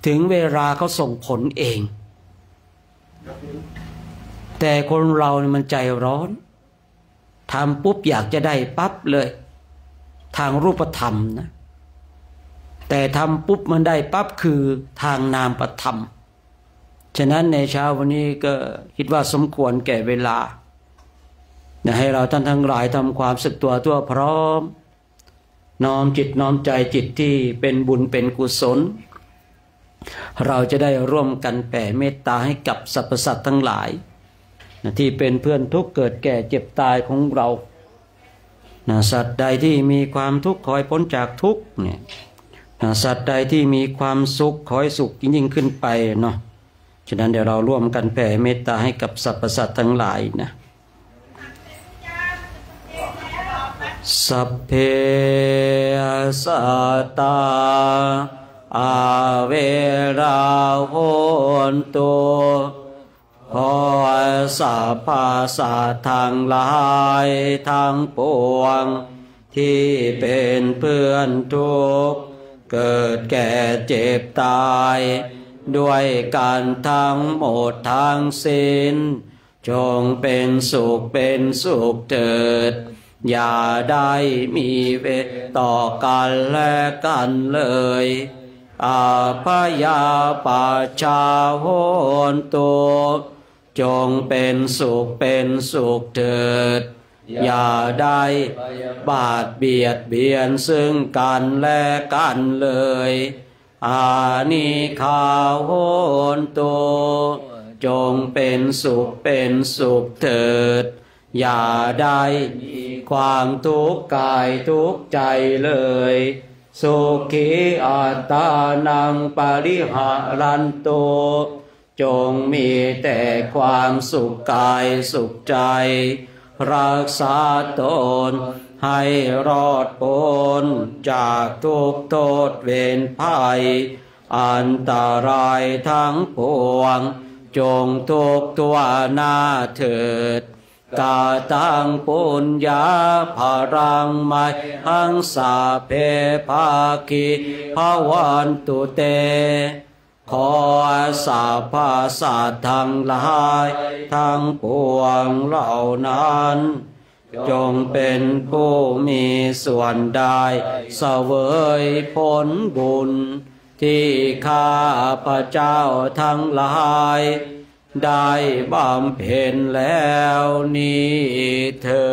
ถึงเวลาเขาส่งผลเองแต่คนเราเนี่ยมันใจร้อนทำปุ๊บอยากจะได้ปั๊บเลยทางรูปธรรมนะแต่ทำปุ๊บมันได้ปั๊บคือทางนามธรรมฉะนั้นในเช้าวันนี้ก็คิดว่าสมควรแก่เวลาให้เราท่านทั้งหลายทำความสึกตัวทั่วพร้อมน้อมจิตน้อมใจจิตที่เป็นบุญเป็นกุศลเราจะได้ร่วมกันแผ่เมตตาให้กับสรรพสัตว์ทั้งหลายที่เป็นเพื่อนทุกข์เกิดแก่เจ็บตายของเราสัตว์ใดที่มีความทุกข์ขอให้พ้นจากทุกข์เนี่ยสัตว์ใดที่มีความสุขขอให้สุขยิ่งขึ้นไปเนาะฉะนั้นเดี๋ยวเราร่วมกันแผ่เมตตาให้กับสรรพสัตว์ทั้งหลายนะสัพเพสัตตาอาเวราโหนตุขอสัพพสัตว์ทั้งหลายทั้งปวงที่เป็นเพื่อนทุกข์เกิดแก่เจ็บตายด้วยกันทั้งหมดทั้งสิ้นจงเป็นสุขเถิดอย่าได้มีเวรต่อกันและกันเลยอาพยาปัชชาโหนตุจงเป็นสุขเถิดอย่าได้บาดเบียดเบียนซึ่งกันและกันเลยอานิคาโหนตุจงเป็นสุขเถิดอย่าได้มีความทุกข์กายทุกข์ใจเลยสุขีอัตตานังปริหารันตุจงมีแต่ความสุขกายสุขใจรักษาตนให้รอดพ้นจากทุกโทษเวรภัยอันตรายทั้งปวงจงทุกทั่วหน้าเถิดกาตังปุญญาภรังไมหังสาเพภาคิภวันตุเตขอสัพพสัตว์ทั้งหลายทั้งปวงเหล่านั้นจงเป็นผู้มีส่วนได้เสวยผลบุญที่ข้าพเจ้าทั้งหลายได้บำเพ็ญแล้วนี้เถิ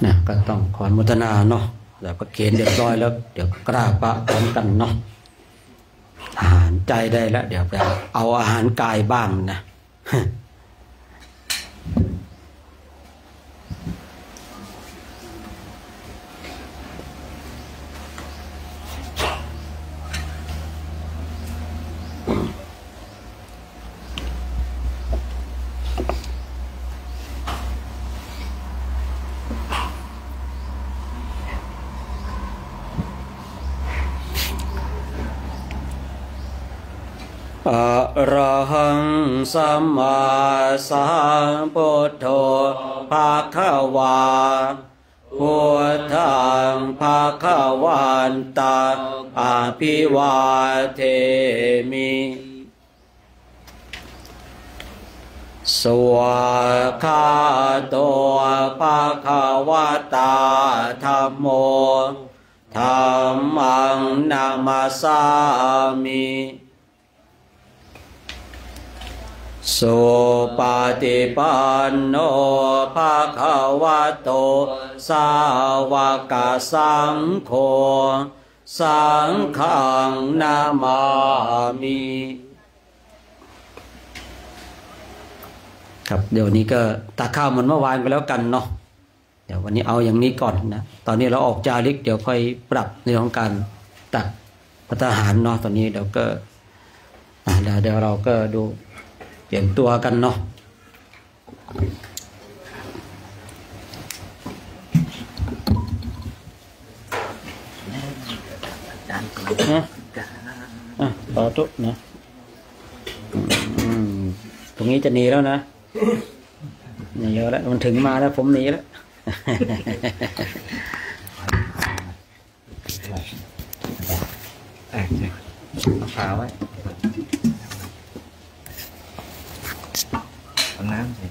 ดก็ต้องขออนุโมทนาเนาะแล้วก็เขียนเรียบร้อยแล้วเดี๋ยวกราบพระพร้อมกันเนาะอาหารใจได้แล้วเดี๋ยวไปเอาอาหารกายบ้างนะ อะระหังสัมมาสัมพุทโธภะคะวาพุทธังภะคะวันตังอะภิวาเทมิ สวากขาโตภะคะวะตาธัมโมธัมมังนามัสสามิสุปฏิปันโนภะคะวะโตสาวกสังโฆสังฆังนามามิครับเดี๋ยวนี้ก็ตักข้าวมันเมื่อวานไปแล้วกันเนาะเดี๋ยววันนี้เอาอย่างนี้ก่อนนะตอนนี้เราออกจาริกเดี๋ยวค่อยปรับในของการตักภัตตาหารเนาะตอนนี้เดี๋ยวก็เดี๋ยวเราก็ดูเปลี่ยนตัวกันเนาะต่อตุ๊นะตรงนี้จะหนีแล้วนะหนีแล้วมันถึงมาแล้วผมหนีแล้วขาไว้เอาน้ำใส่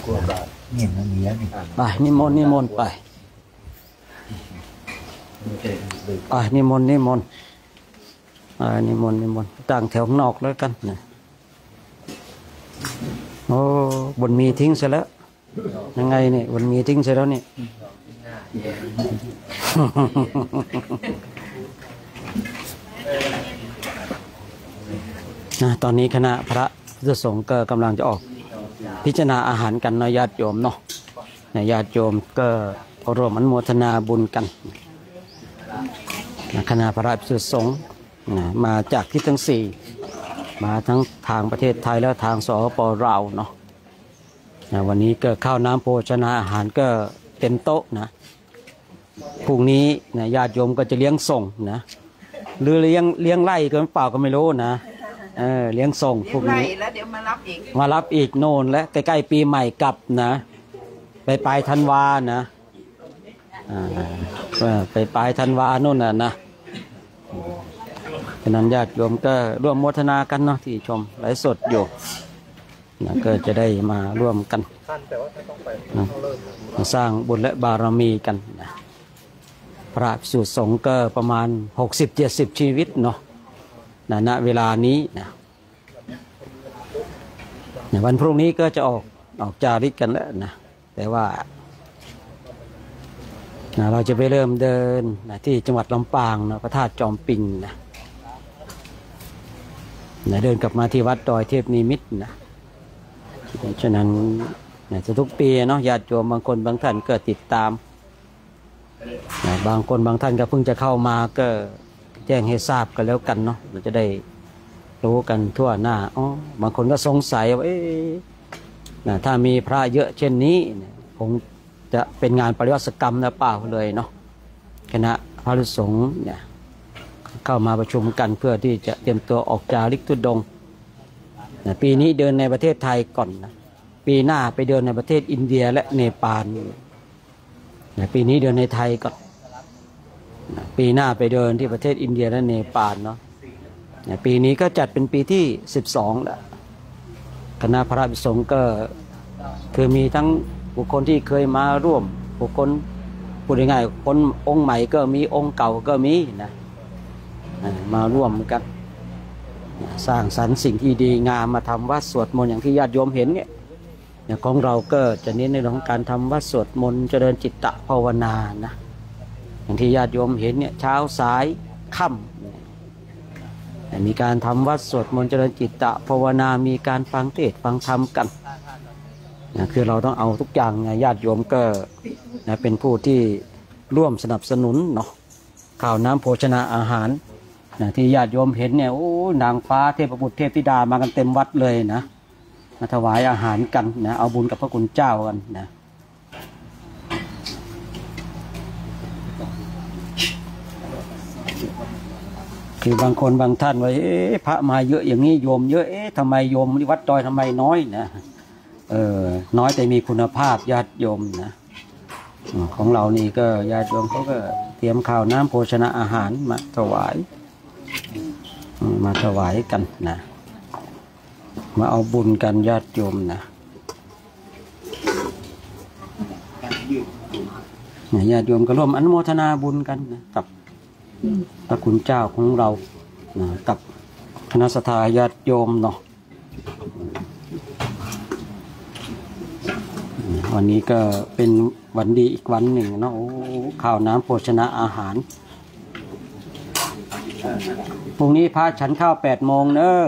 กลัวบาดเนี่ยมันมีแล้วนี่ไปนิมนต์ไปนิมนต์นิมนต์ต่างแถวข้างนอกแล้วกันนะโอ้บนมีทิ้งเสร็จแล้วยังไงเนี่ยบนมีทิ้งเสร็จแล้วนี่ตอนนี้คณะพระพุทธสงฆ์ก็กำลังจะออกพิจารณาอาหารกันเนาะญาติโยมเนาะญาติโยมก็ร่วมอนุโมทนาบุญกันคณะพระภิกษุสงฆ์มาจากที่ทั้งสี่มาทั้งทางประเทศไทยและทางสปป.ลาวเนาะวันนี้ก็ข้าวน้ำโภชนาอาหารก็เต็มโต๊ะนะพรุ่งนี้ญาติโยมก็จะเลี้ยงส่งนะหรือเลี้ยงไล่กันเปล่าก็ไม่รู้นะเลี้ยงส่งพรุ่งนี้แล้วเดี๋ยวมารับอีกโน่นและใกล้ๆปีใหม่กลับนะไปธันวานะไปธันวาโน่นนะฉะนั้นญาติโยมก็ร่วมโมทนากันเนาะที่ชมไลฟ์สดอยู่นะก็จะได้มาร่วมกันมาสร้างบุญและบารมีกันนะพระภิกษุสงฆ์ก็ประมาณ 60-70 ชีวิตเนาะณเวลานี้นะวันพรุ่งนี้ก็จะออกจาริกกันแล้วนะแต่ว่าเราจะไปเริ่มเดินที่จังหวัดลำปางนะพระธาตุจอมปิงนะเดินกลับมาที่วัดดอยเทพนิมิตรนะฉะนั้นทุกปีเนาะญาติโยมบางคนบางท่านก็ติดตามบางคนบางท่านก็เพิ่งจะเข้ามาก็แจ้งให้ทราบกันแล้วกันเนาะเราจะได้รู้กันทั่วหน้าบางคนก็สงสัยว่าถ้ามีพระเยอะเช่นนี้คงจะเป็นงานปริวัติกรรมนะเปล่าเลยเนาะคณะพระภิกษุสงฆ์เนี่ยเข้ามาประชุมกันเพื่อที่จะเตรียมตัวออกจาริกธุดงค์ปีนี้เดินในประเทศไทยก่อนนะปีหน้าไปเดินในประเทศอินเดียและเนปาลปีนี้เดินในไทยก่อนปีหน้าไปเดินที่ประเทศอินเดียและเนปาลเนาะปีนี้ก็จัดเป็นปีที่12แล้วคณะพระภิกษุสงฆ์ก็คือมีทั้งบุคคลที่เคยมาร่วมบุคคลพูดง่ายๆคนองค์ใหม่ก็มีองค์เก่าก็มีนะมาร่วมกันสร้างสรรค์สิ่งที่ดีงามมาทำวัดสวดมนต์อย่างที่ญาติโยมเห็นเนี่ยของเราก็จะเน้นในเรื่องของการทำวัดสวดมนต์เจริญจิตตภาวนานะอย่างที่ญาติโยมเห็นเนี่ยเช้าสายค่ำมีการทำวัดสวดมนต์เจริญจิตตภาวนามีการฟังเทศน์ฟังธรรมกันคือเราต้องเอาทุกอย่างญาติโยมก็เป็นผู้ที่ร่วมสนับสนุนเนาะข้าวน้ำโภชนาอาหารที่ญาติโยมเห็นเนี่ยโอ้นางฟ้าเทพบุตรเทพธิดามากันเต็มวัดเลยนะมาถวายอาหารกันนะเอาบุญกับพระคุณเจ้ากันนะคือบางคนบางท่านว่าพระมาเยอะอย่างนี้โยมเยอะทำไมโยมวัดดอยทำไมน้อยนะน้อยแต่มีคุณภาพญาติโยมนะของเรานี่ก็ญาติโยมเขาก็เตรียมข้าวน้ำโภชนาอาหารมาถวายกันนะ มาเอาบุญกันญาติโยมนะญาติโยมก็ร่วมอนุโมทนาบุญกันนะกับพระคุณเจ้าของเรานะกับคณะสัตยาญาติโยมเนาะวันนี้ก็เป็นวันดีอีกวันหนึ่งเนาะโอ้ข้าวน้ำโภชนะอาหารพรุ่งนี้พระฉันข้าว8 โมงเนอะ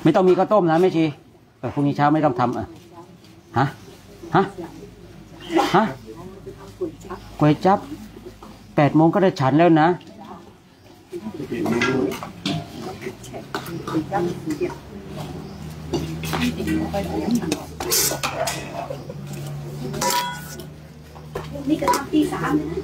ไม่ต้องมีข้าวต้มนะไม่ชีพรุ่งนี้เช้าไม่ต้องทำฮะก๋วยจั๊บ8 โมงก็ได้ฉันแล้วนะนี่ก็ทำตี 3นะ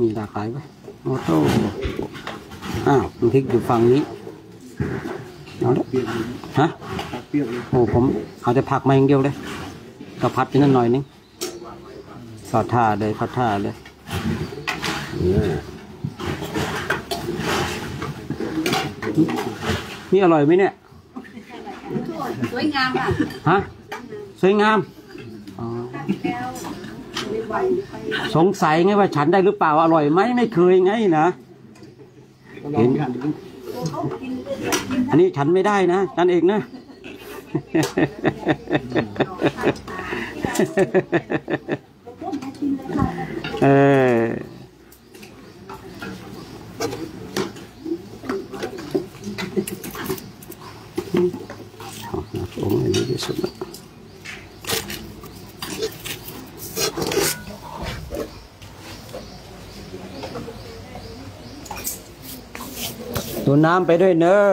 มีราคาไหมโอโต้มันพริกอยู่ฝั่งนี้เอาละฮะโอ้ผมเอาแต่ผักมาอย่างเดียวเลยก็พัดไปนั่นหน่อยนึงทอดท่าเลยนี่อร่อยไหมเนี่ยสวยงามอ่ะฮะสวยงามสงสัยไงว่าฉันได้หรือเปล่าอร่อยไหมไม่เคยไงนะเห็นอันนี้ฉันไม่ได้นะฉันเองนะองค์อันนี้ที่สุดดูน้ำไปด้วยเนอะ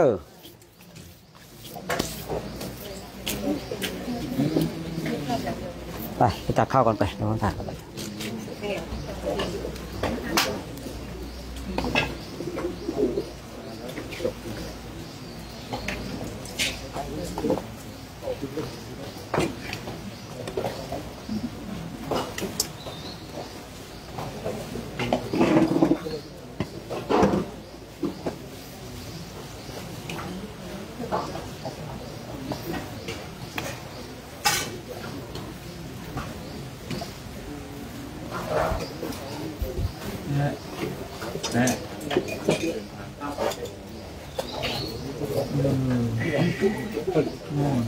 ไปตักข้าวก่อนไปเดี๋ยวผมถ่ายกันไป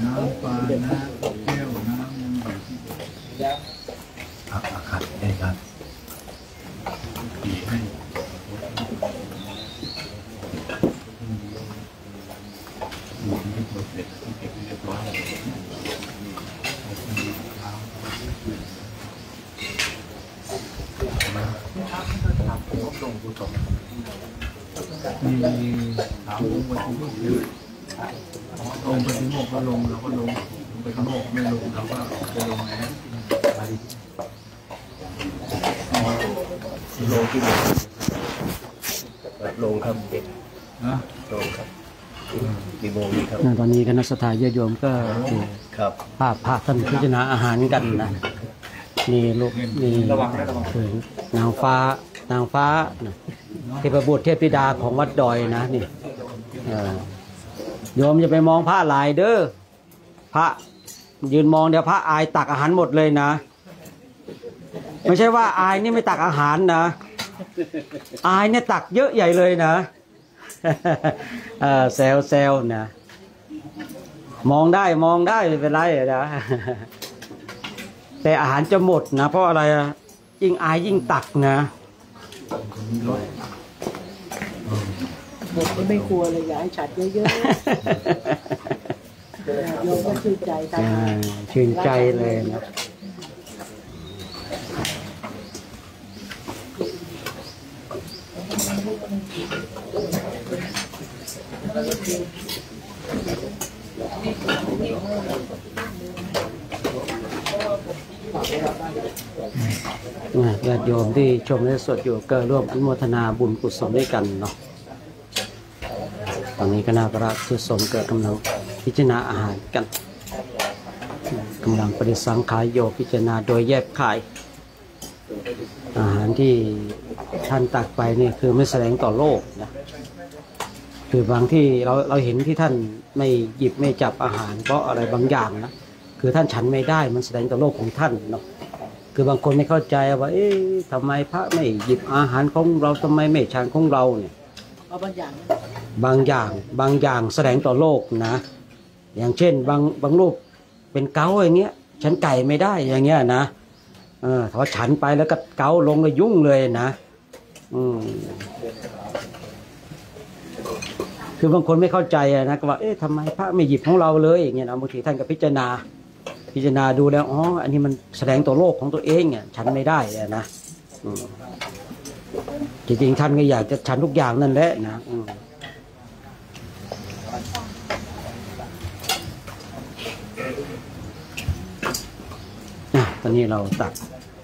น้ำปลาน้ำแก้วน้ำครับได้ครับให้มีถามองค์ปฏิโมกข์องค์ปฏิโมกข์ก็ลงเราก็ลงองค์ปฏิโมกข์ไม่ลงเราก็จะลงไงลงที่ไหนลงครับเด็กนะลงครับกี่โมงนี้ครับตอนนี้คณะสัตยาโยมก็ภาพท่านพิจารณาอาหารกันนะนี่ลูกนี่คือนางฟ้าเทพบุตรเทพธิดาของวัดดอยนะนี่โยมอย่าไปมองพระหลายเด้อพระยืนมองเดี๋ยวพระอายตักอาหารหมดเลยนะไม่ใช่ว่าอายนี่ไม่ตักอาหารนะอายเนี่ยตักเยอะใหญ่เลยนะแซวนะมองได้ไม่เป็นไรนะแต่อาหารจะหมดนะเพราะอะไร ยิ่งอายยิ่งตักนะหมดก็ไม่กลัวเลยอยากให้ฉันเยอะๆโยมก็ชื่นใจกันชื่นใจเลยนะญาติโยมที่ชมและสดอยู่ก็ร่วมอนุโมทนาบุญกุศลด้วยกันเนาะตอนนี้คณะพระสุสมเกิดกำลังพิจารณาอาหารกันกำลังปฏิสังขารโยพิจารณาโดยแยบคายอาหารที่ท่านตักไปนี่คือไม่แสดงต่อโลกนะคือบางที่เราเห็นที่ท่านไม่หยิบไม่จับอาหารเพราะอะไรบางอย่างนะคือท่านฉันไม่ได้มันแสดงต่อโลกของท่านเนาะคือบางคนไม่เข้าใจว่าเอ๊ะทำไมพระไม่หยิบอาหารของเราทำไมไม่ฉันของเราเนี่ยบางอย่างแสดงต่อโลกนะอย่างเช่นบางรูปเป็นเกาอย่างเงี้ยฉันไก่ไม่ได้อย่างเงี้ยนะถ้าฉันไปแล้วก็เกาลงเลยยุ่งเลยนะคือบางคนไม่เข้าใจนะก็ว่าเอ๊ะทำไมพระไม่หยิบของเราเลยอย่างเงี้ยนะบางทีท่านก็พิจารณาดูแล้วอ๋ออันนี้มันแสดงต่อโลกของตัวเองเนี่ยฉันไม่ได้นะจริงๆท่านก็อยากจะฉันทุกอย่างนั่นแหละนะตอนนี้เราตัก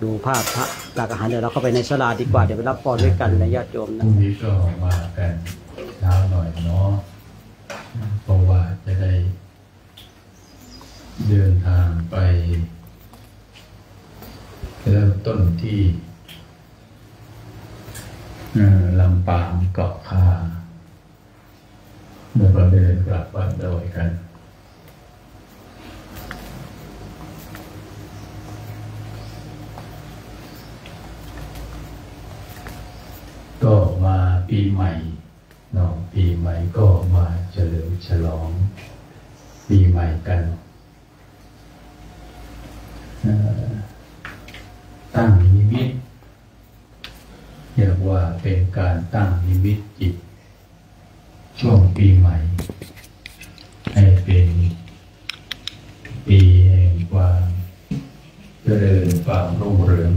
ดูภาพพระตักอาหารเดี๋ยวเราเข้าไปในศาลาดีกว่าเดี๋ยวไปรับพรด้วยกันนะญาติโยมนะพรุ่งนี้ก็มากันเช้าหน่อยเนาะเพราะว่าจะได้เดินทางไปเริ่มต้นที่ลำปางเกาะคาแล้วก็เดินกลับบ้านดอยกันก็มาปีใหม่เนาะปีใหม่ก็มาเฉลิมฉลองปีใหม่กันตั้งนิมิตเรียกว่าเป็นการตั้งนิมิตจิตช่วงปีใหม่ให้เป็นปีแห่งความเจริญความรุ่งเรือง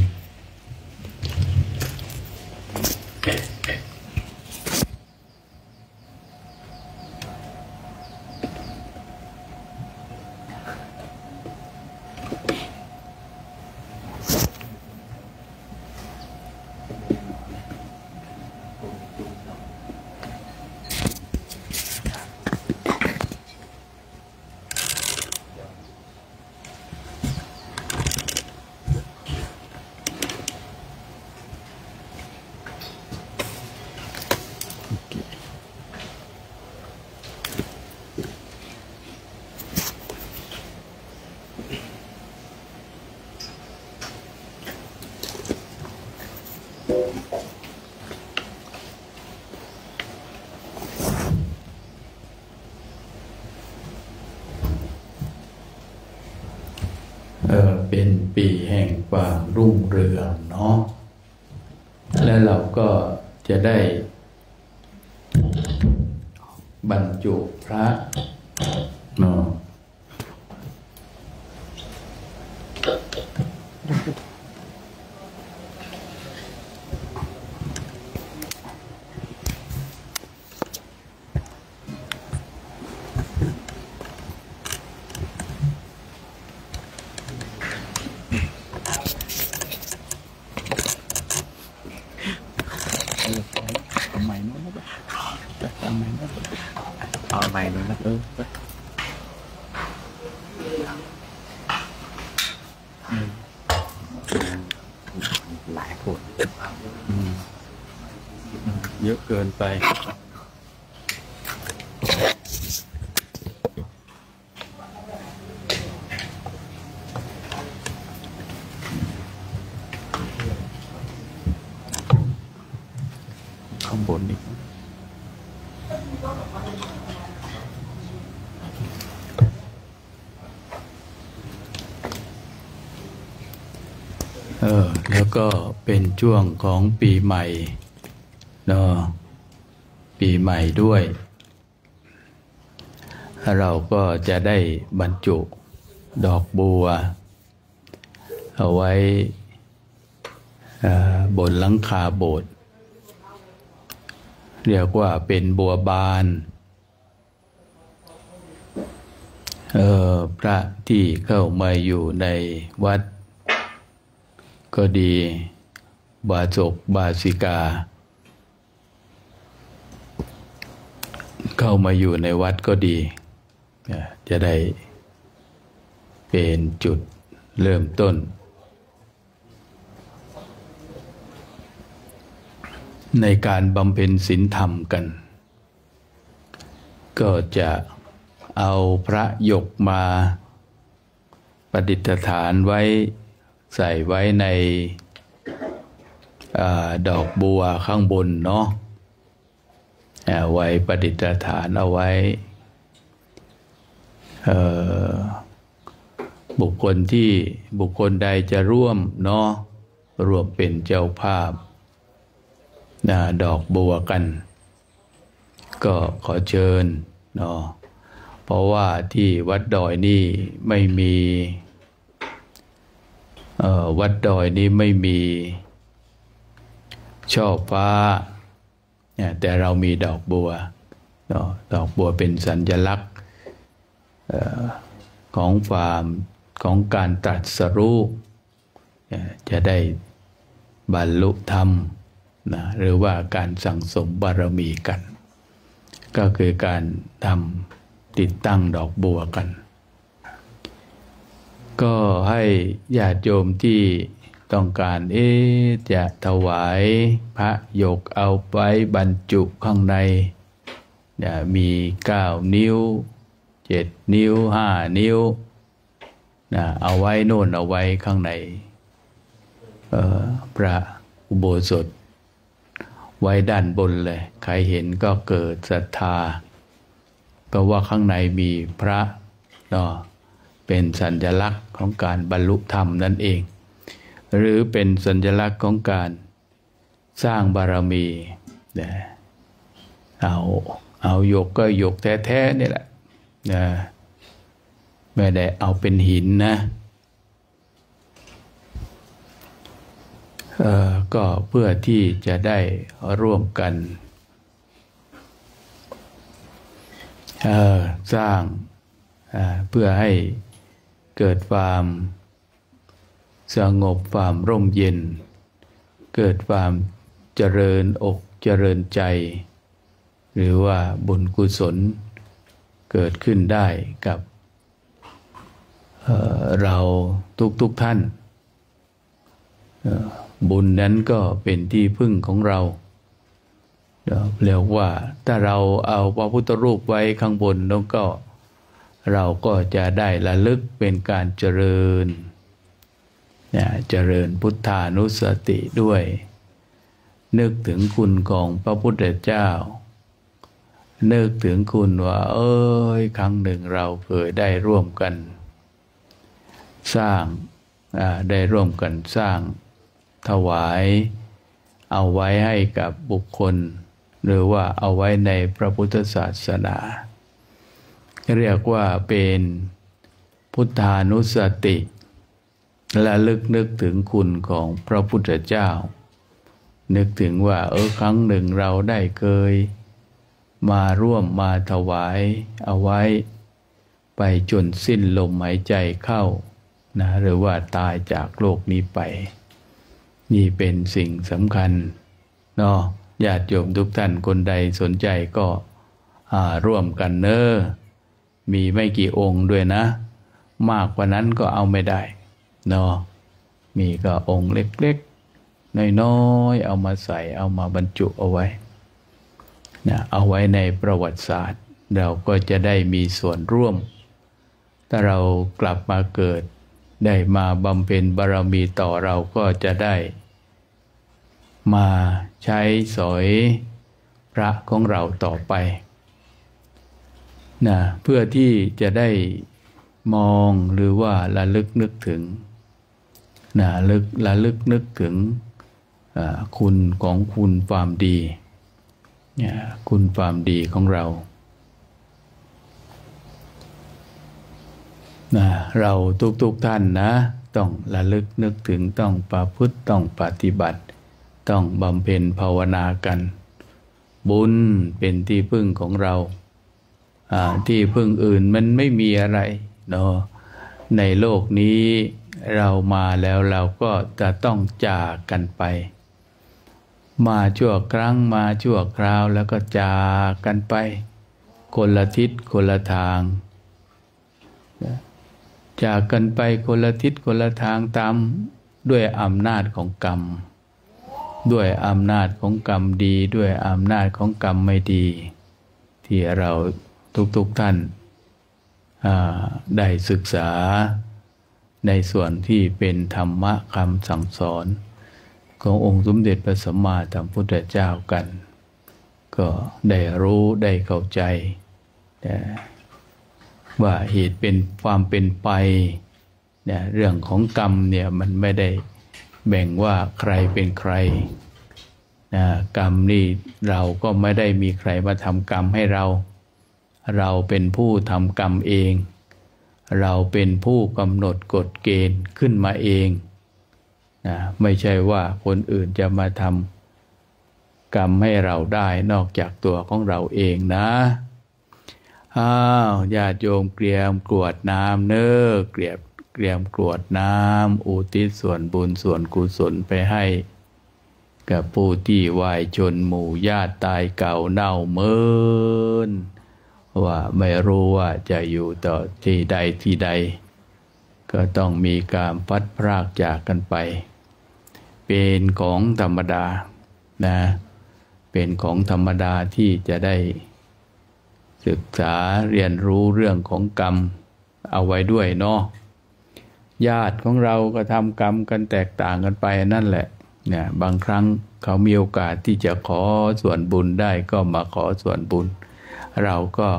เป็นปีแห่งความรุ่งเรืองเนาะและเราก็จะได้บรรจุพระเนาะเอาใหม่นู้นนะหลายคนเยอะเกินไปข้างบนนี่ แล้วก็เป็นช่วงของปีใหม่เนาะปีใหม่ด้วยเราก็จะได้บรรจุดอกบัวเอาไว้บนหลังคาโบสถ์เรียกว่าเป็นบัวบานพระที่เข้ามาอยู่ในวัดก็ดีบาศกบาสิกาเข้ามาอยู่ในวัดก็ดีจะได้เป็นจุดเริ่มต้นในการบำเพ็ญศีลธรรมกันก็จะเอาพระหยกมาประดิษฐานไว้ใส่ไว้ในดอกบัวข้างบนเนาะไว้ประดิษฐานเอาไว้บุคคลใดจะร่วมเนาะร่วมเป็นเจ้าภาพดอกบัวกันก็ขอเชิญเนาะเพราะว่าที่วัดดอยนี่ไม่มีวัดดอยนี้ไม่มีช่อฟ้าแต่เรามีดอกบัวเนาะดอกบัวเป็นสัญลักษณ์ของความของการตรัสรู้จะได้บรรลุธรรมนะหรือว่าการสั่งสมบารมีกันก็คือการทำติดตั้งดอกบัวกันก็ให้ญาติโยมที่ต้องการจะถวายพระหยกเอาไว้บรรจุข้างในมี9 นิ้ว7 นิ้ว5 นิ้วเอาไว้โน่นเอาไว้ข้างในพระอุโบสถไว้ด้านบนเลยใครเห็นก็เกิดศรัทธาเพราะว่าข้างในมีพระเนาะเป็นสัญลักษณ์ของการบรรลุธรรมนั่นเองหรือเป็นสัญลักษณ์ของการสร้างบารมีเอาหยกก็หยกแท้ๆนี่แหละไม่ได้เอาเป็นหินนะก็เพื่อที่จะได้ร่วมกันสร้างเพื่อให้เกิดความสงบความร่มเย็นเกิดความเจริญอกเจริญใจหรือว่าบุญกุศลเกิดขึ้นได้กับเราทุกท่านบุญนั้นก็เป็นที่พึ่งของเราเรียกว่าถ้าเราเอาพระพุทธรูปไว้ข้างบนแล้วก็เราก็จะได้ระลึกเป็นการเจริญพุทธานุสติด้วยนึกถึงคุณของพระพุทธเจ้านึกถึงคุณว่าครั้งหนึ่งเราเคยได้ร่วมกันสร้างได้ร่วมกันสร้างถวายเอาไว้ให้กับบุคคลหรือว่าเอาไว้ในพระพุทธศาสนาเรียกว่าเป็นพุทธานุสติและนึกถึงคุณของพระพุทธเจ้านึกถึงว่าครั้งหนึ่งเราได้เคยมาร่วมมาถวายเอาไว้ไปจนสิ้นลมหายใจเข้านะหรือว่าตายจากโลกนี้ไปนี่เป็นสิ่งสำคัญเนาะญาติโยมทุกท่านคนใดสนใจก็ร่วมกันมีไม่กี่องค์ด้วยนะมากกว่านั้นก็เอาไม่ได้เนาะมีก็องค์เล็กๆน้อยๆเอามาใส่เอามาบรรจุเอาไว้นะเอาไว้ในประวัติศาสตร์เราก็จะได้มีส่วนร่วมถ้าเรากลับมาเกิดได้มาบำเพ็ญบารมีต่อเราก็จะได้มาใช้สอยพระของเราต่อไปนะเพื่อที่จะได้มองหรือว่าระลึกนึกถึง ระลึกนึกถึงคุณของคุณความดีคุณความดีของเราเราทุกท่านนะต้องระลึกนึกถึงต้องประพฤติต้องปฏิบัติต้องบำเพ็ญภาวนากันบุญเป็นที่พึ่งของเราที่พึ่งอื่นมันไม่มีอะไรเนาะในโลกนี้เรามาแล้วเราก็จะต้องจากกันไปมาชั่วครั้งมาชั่วคราวแล้วก็จากกันไปคนละทิศคนละทางจากกันไปคนละทิศคนละทางตามด้วยอำนาจของกรรมด้วยอำนาจของกรรมดีด้วยอำนาจของกรรมไม่ดีที่เราทุกท่านได้ศึกษาในส่วนที่เป็นธรรมะคำสั่งสอนขององค์สมเด็จพระสัมมาสัมพุทธเจ้ากันก็ได้รู้ได้เข้าใจว่าเหตุเป็นความเป็นไปเนี่ยเรื่องของกรรมเนี่ยมันไม่ได้แบ่งว่าใครเป็นใครกรรมนี่เราก็ไม่ได้มีใครมาทำกรรมให้เราเป็นผู้ทำกรรมเองเราเป็นผู้กำหนดกฎเกณฑ์ขึ้นมาเองไม่ใช่ว่าคนอื่นจะมาทำกรรมให้เราได้นอกจากตัวของเราเองนะญาติโยมเตรียมกรวดน้ำเตรียมกรวดน้ำอุทิศส่วนบุญส่วนกุศลไปให้กับผู้ที่วายชนหมู่ญาติตายเก่าเน่าเมินว่าไม่รู้ว่าจะอยู่ต่อที่ใดก็ต้องมีการพัดพรากจากกันไปเป็นของธรรมดานะเป็นของธรรมดาที่จะได้ศึกษาเรียนรู้เรื่องของกรรมเอาไว้ด้วยเนาะญาติของเราก็ทำกรรมกันแตกต่างกันไปนั่นแหละเนี่ยบางครั้งเขามีโอกาสที่จะขอส่วนบุญได้ก็มาขอส่วนบุญเราก็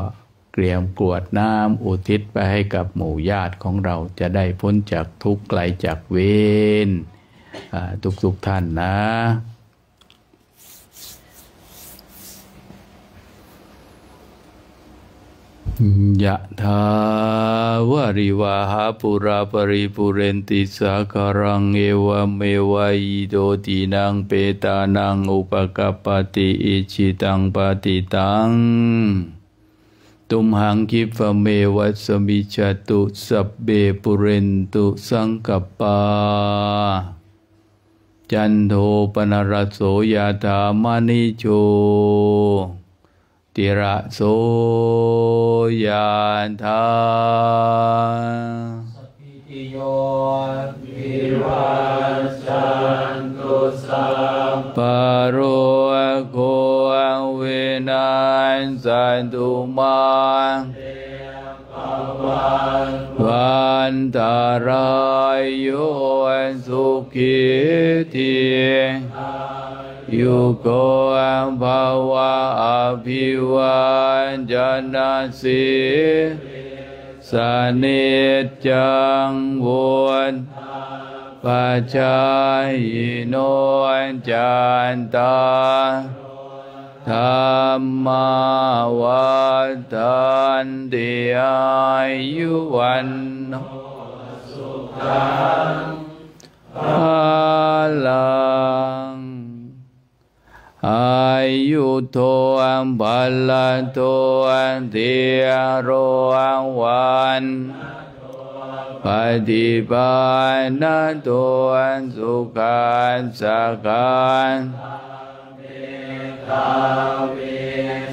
เตรียมกรวดน้ำอุทิศไปให้กับหมู่ญาติของเราจะได้พ้นจากทุกข์ไกลจากเวรทุกท่านนะยะถาวาริวาหาปุราปริปุเรนติสาคารังเอวเมวะอิโตตินังเปตานังอุปกัปปติอิชิตังปฏิตังตุมหังคิปะเมวัสมิจตุสัพเบปุเรนตุสังกัปปาจันโทปนรสโสยถามณิโชติระโสยถาสัพพิติโยวิวัชชันตุสัพพะโรโควินาศสันตุมาวันตารายโยสุขิธิยุโกภวะอภิวันจนะสิสนิจจังวุฒปัจจายโนจันตาธรรมาวัฏันติอายุวันโนสุขังภาลังอายุโทอัมภลันโตอันเทโรอังวันปฏิปันนะโตอันสุขันสักขัน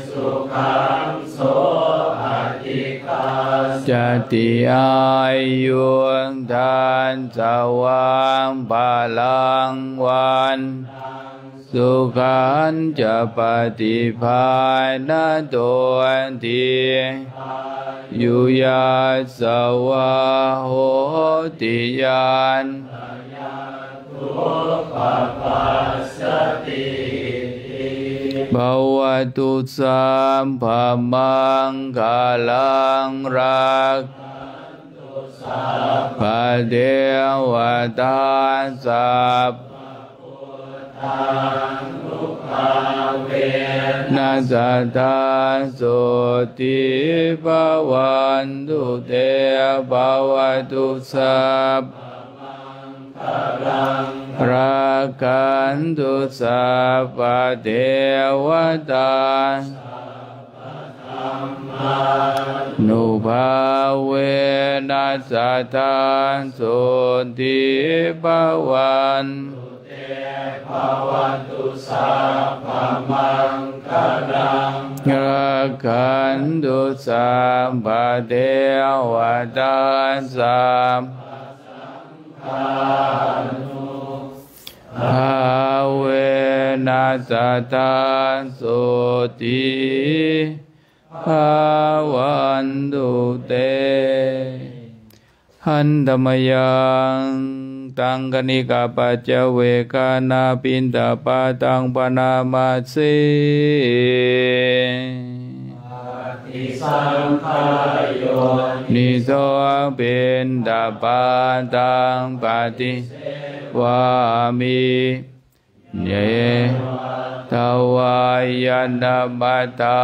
สุขังโสอธิคัสจติอายุทานสวังพลังวันสุขันจะปฏิภาณโตทียุยาสวะโหติยานทุปปัสสติภวตุสัมภมังคลังรักสัพพ พระเทวตาสัพนัสตาโสติภวันตุเตภวตุสัพรักขันตุสัพพเทวตานุภาเวนัสตาโสติภวันตุสัพพมังคลังรักขันตุสัพพเทวตาสัพภาเวนัสตาโสติภวันตุเตหันธมยังตังกนิกาปัจเจเวกานาปินตาปาตังปนามาเสนิโสปินตาปาตังปฏิวามิเยทวายนามัตตา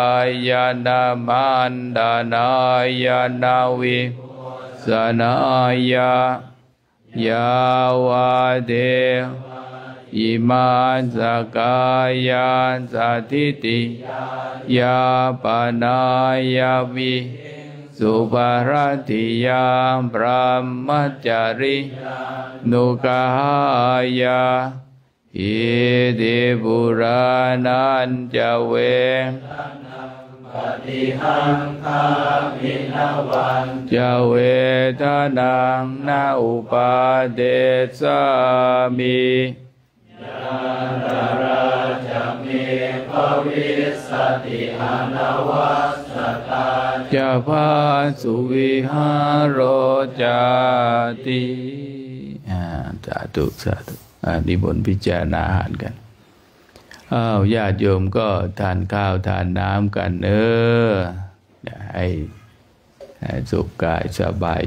ยนามันดานายนาวิสนายายาวาเดอิมาสกายาสัทิติยาปนายาวิสุภารติยาพระมัจจารินุกายาอิติปุรานันจะเวปฏิหังคามินวันจะเวทนังนาอุปาเดสามิยาตราจะมีภวิสติอนวัสตาจะพาสุวิหารโรจติสาธุสาธุนิมนต์พิจารณาอาหารกันญาติโยมก็ทานข้าวทานน้ำกันให้สุขกายสบาย